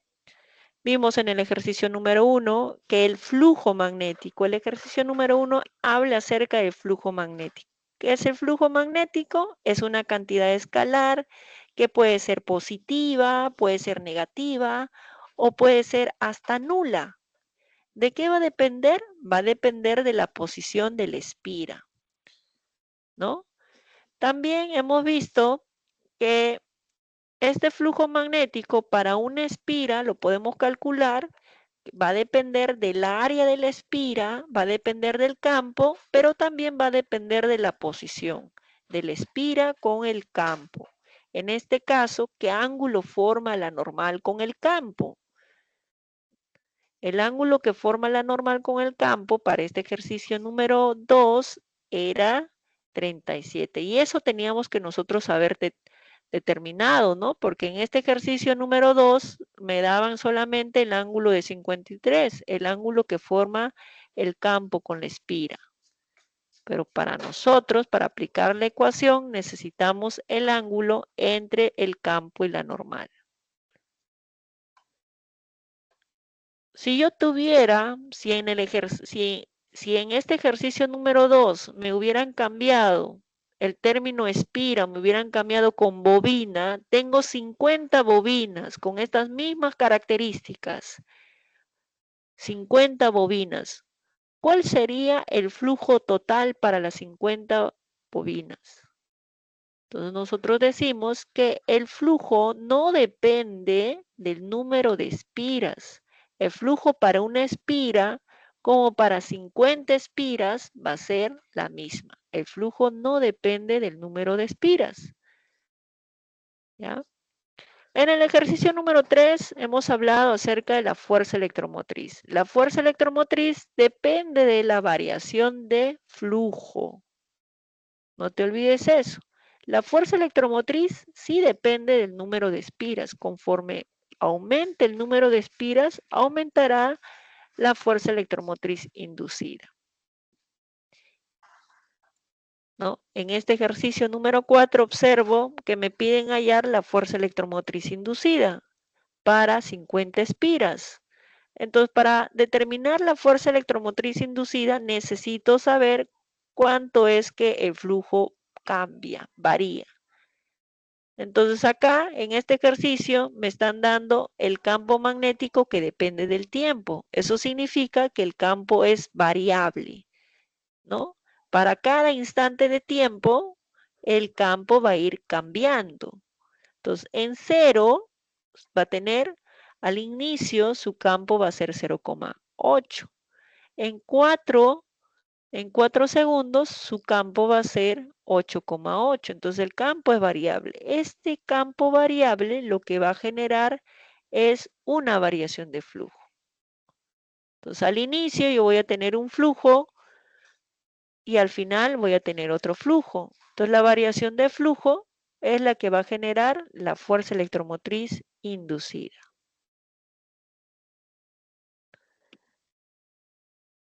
Vimos en el ejercicio número 1 que el flujo magnético, el ejercicio número 1 habla acerca del flujo magnético. ¿Qué es el flujo magnético? Es una cantidad escalar que puede ser positiva, puede ser negativa o puede ser hasta nula. ¿De qué va a depender? Va a depender de la posición de la espira, ¿no? También hemos visto que este flujo magnético para una espira lo podemos calcular, va a depender del área de la espira, va a depender del campo, pero también va a depender de la posición de la espira con el campo. En este caso, ¿qué ángulo forma la normal con el campo? El ángulo que forma la normal con el campo para este ejercicio número 2 era 37. Y eso teníamos que nosotros haber determinado, ¿no? Porque en este ejercicio número 2 me daban solamente el ángulo de 53, el ángulo que forma el campo con la espira. Pero para nosotros, para aplicar la ecuación, necesitamos el ángulo entre el campo y la normal. Si yo tuviera, si en este ejercicio número 2 me hubieran cambiado el término espira, me hubieran cambiado con bobina, tengo 50 bobinas con estas mismas características. 50 bobinas. ¿Cuál sería el flujo total para las 50 bobinas? Entonces nosotros decimos que el flujo no depende del número de espiras. El flujo para una espira como para 50 espiras va a ser la misma. El flujo no depende del número de espiras. ¿Ya? En el ejercicio número 3 hemos hablado acerca de la fuerza electromotriz. La fuerza electromotriz depende de la variación de flujo. No te olvides eso. La fuerza electromotriz sí depende del número de espiras. Conforme aumente el número de espiras, aumentará la fuerza electromotriz inducida. ¿No? En este ejercicio número 4 observo que me piden hallar la fuerza electromotriz inducida para 50 espiras. Entonces, para determinar la fuerza electromotriz inducida, necesito saber cuánto es que el flujo cambia, varía. Entonces, acá, en este ejercicio, me están dando el campo magnético que depende del tiempo. Eso significa que el campo es variable, ¿no? Para cada instante de tiempo, el campo va a ir cambiando. Entonces, en 0 va a tener, al inicio, su campo va a ser 0,8. En 4 segundos, su campo va a ser 8,8. Entonces, el campo es variable. Este campo variable lo que va a generar es una variación de flujo. Entonces, al inicio yo voy a tener un flujo y al final voy a tener otro flujo. Entonces, la variación de flujo es la que va a generar la fuerza electromotriz inducida.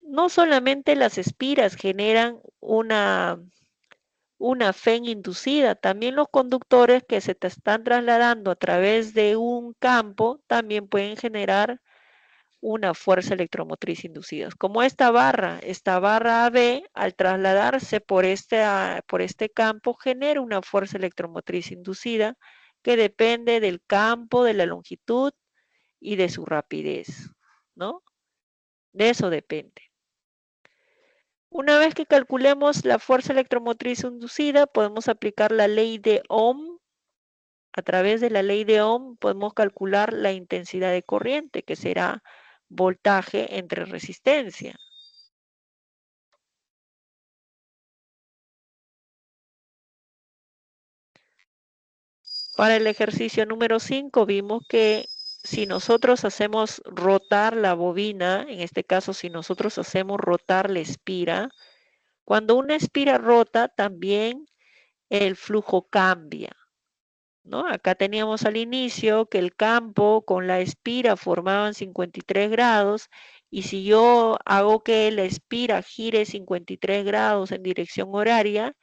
No solamente las espiras generan una FEN inducida, también los conductores que se te están trasladando a través de un campo también pueden generar una fuerza electromotriz inducida. Como esta barra AB, al trasladarse por este campo, genera una fuerza electromotriz inducida que depende del campo, de la longitud y de su rapidez, ¿no? De eso depende. Una vez que calculemos la fuerza electromotriz inducida, podemos aplicar la ley de Ohm. A través de la ley de Ohm podemos calcular la intensidad de corriente, que será voltaje entre resistencia. Para el ejercicio número 5 vimos que si nosotros hacemos rotar la bobina, en este caso si nosotros hacemos rotar la espira, cuando una espira rota también el flujo cambia, ¿no? Acá teníamos al inicio que el campo con la espira formaban 53 grados y si yo hago que la espira gire 53 grados en dirección horaria,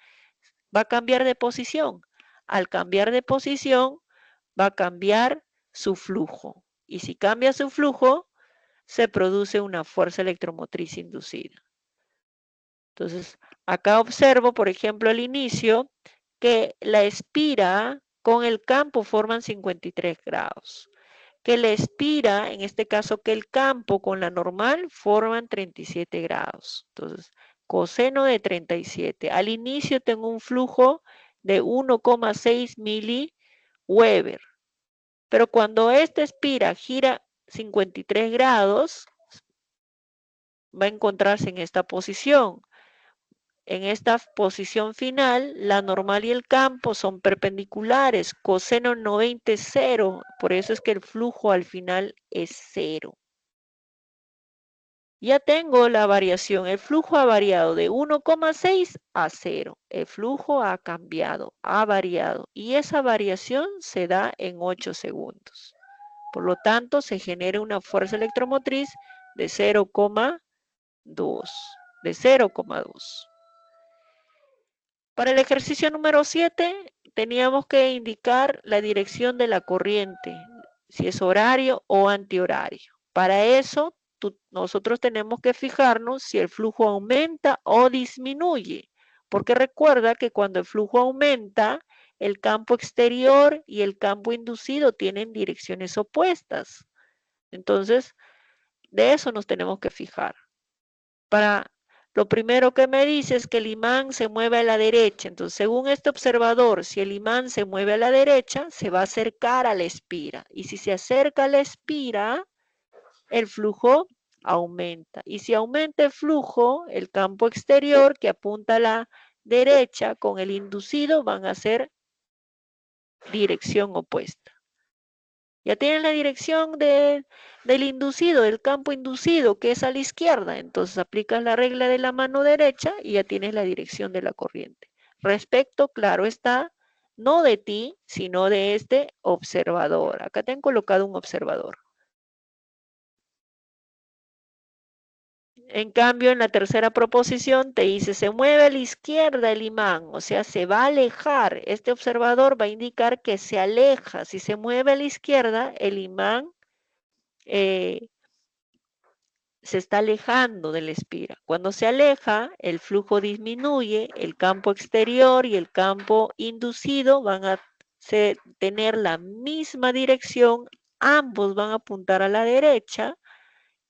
va a cambiar de posición. Al cambiar de posición, va a cambiar su flujo. Y si cambia su flujo, se produce una fuerza electromotriz inducida. Entonces, acá observo, por ejemplo, al inicio, que la espira con el campo forman 53 grados. Que la espira, en este caso que el campo con la normal, forman 37 grados. Entonces, coseno de 37. Al inicio tengo un flujo de 1,6 miliweber. Pero cuando esta espira gira 53 grados, va a encontrarse en esta posición. En esta posición final, la normal y el campo son perpendiculares. Coseno 90 es 0. Por eso es que el flujo al final es 0. Ya tengo la variación. El flujo ha variado de 1,6 a 0. El flujo ha cambiado, ha variado. Y esa variación se da en 8 segundos. Por lo tanto, se genera una fuerza electromotriz de 0,2. Para el ejercicio número 7, teníamos que indicar la dirección de la corriente, si es horario o antihorario. Para eso, nosotros tenemos que fijarnos si el flujo aumenta o disminuye, porque recuerda que cuando el flujo aumenta, el campo exterior y el campo inducido tienen direcciones opuestas. Entonces, de eso nos tenemos que fijar. Para lo primero que me dice es que el imán se mueve a la derecha. Entonces, según este observador, si el imán se mueve a la derecha, se va a acercar a la espira. Y si se acerca a la espira, el flujo aumenta. Y si aumenta el flujo, el campo exterior que apunta a la derecha con el inducido van a ser dirección opuesta. Ya tienen la dirección del inducido, del campo inducido, que es a la izquierda. Entonces aplicas la regla de la mano derecha y ya tienes la dirección de la corriente. Respecto, claro está, no de ti, sino de este observador. Acá te han colocado un observador. En cambio, en la tercera proposición te dice, se mueve a la izquierda el imán, o sea, se va a alejar. Este observador va a indicar que se aleja. Si se mueve a la izquierda, el imán se está alejando de la espira. Cuando se aleja, el flujo disminuye, el campo exterior y el campo inducido van a tener la misma dirección, ambos van a apuntar a la derecha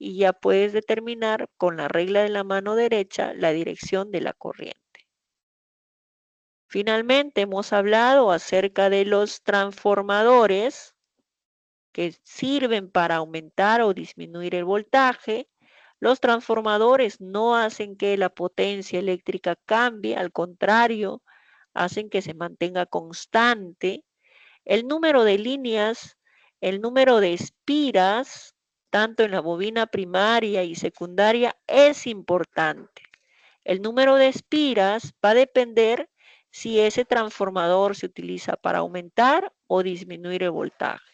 y ya puedes determinar con la regla de la mano derecha la dirección de la corriente. Finalmente, hemos hablado acerca de los transformadores que sirven para aumentar o disminuir el voltaje. Los transformadores no hacen que la potencia eléctrica cambie, al contrario, hacen que se mantenga constante. El número de líneas, el número de espiras, tanto en la bobina primaria y secundaria, es importante. El número de espiras va a depender si ese transformador se utiliza para aumentar o disminuir el voltaje.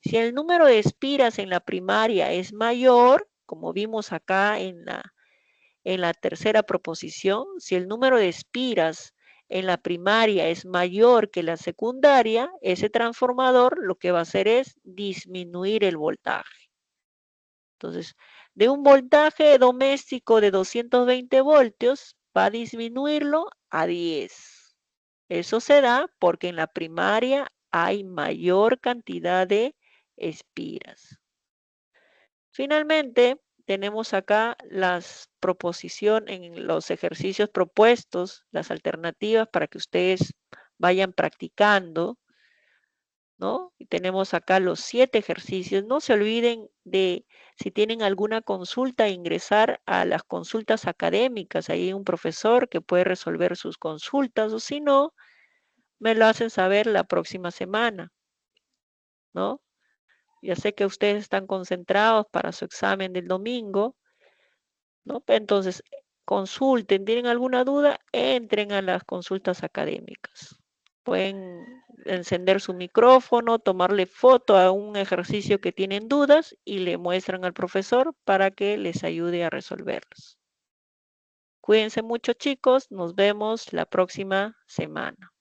Si el número de espiras en la primaria es mayor, como vimos acá en la tercera proposición, si el número de espiras en la primaria es mayor que la secundaria, ese transformador lo que va a hacer es disminuir el voltaje. Entonces, de un voltaje doméstico de 220 voltios, va a disminuirlo a 10. Eso se da porque en la primaria hay mayor cantidad de espiras. Finalmente, tenemos acá las proposiciones en los ejercicios propuestos, las alternativas para que ustedes vayan practicando, ¿no? Y tenemos acá los 7 ejercicios. No se olviden de, si tienen alguna consulta, ingresar a las consultas académicas. Ahí hay un profesor que puede resolver sus consultas, o si no, me lo hacen saber la próxima semana, ¿no? Ya sé que ustedes están concentrados para su examen del domingo, ¿no? Entonces, consulten, ¿tienen alguna duda? Entren a las consultas académicas. Pueden encender su micrófono, tomarle foto a un ejercicio que tienen dudas y le muestran al profesor para que les ayude a resolverlos. Cuídense mucho, chicos. Nos vemos la próxima semana.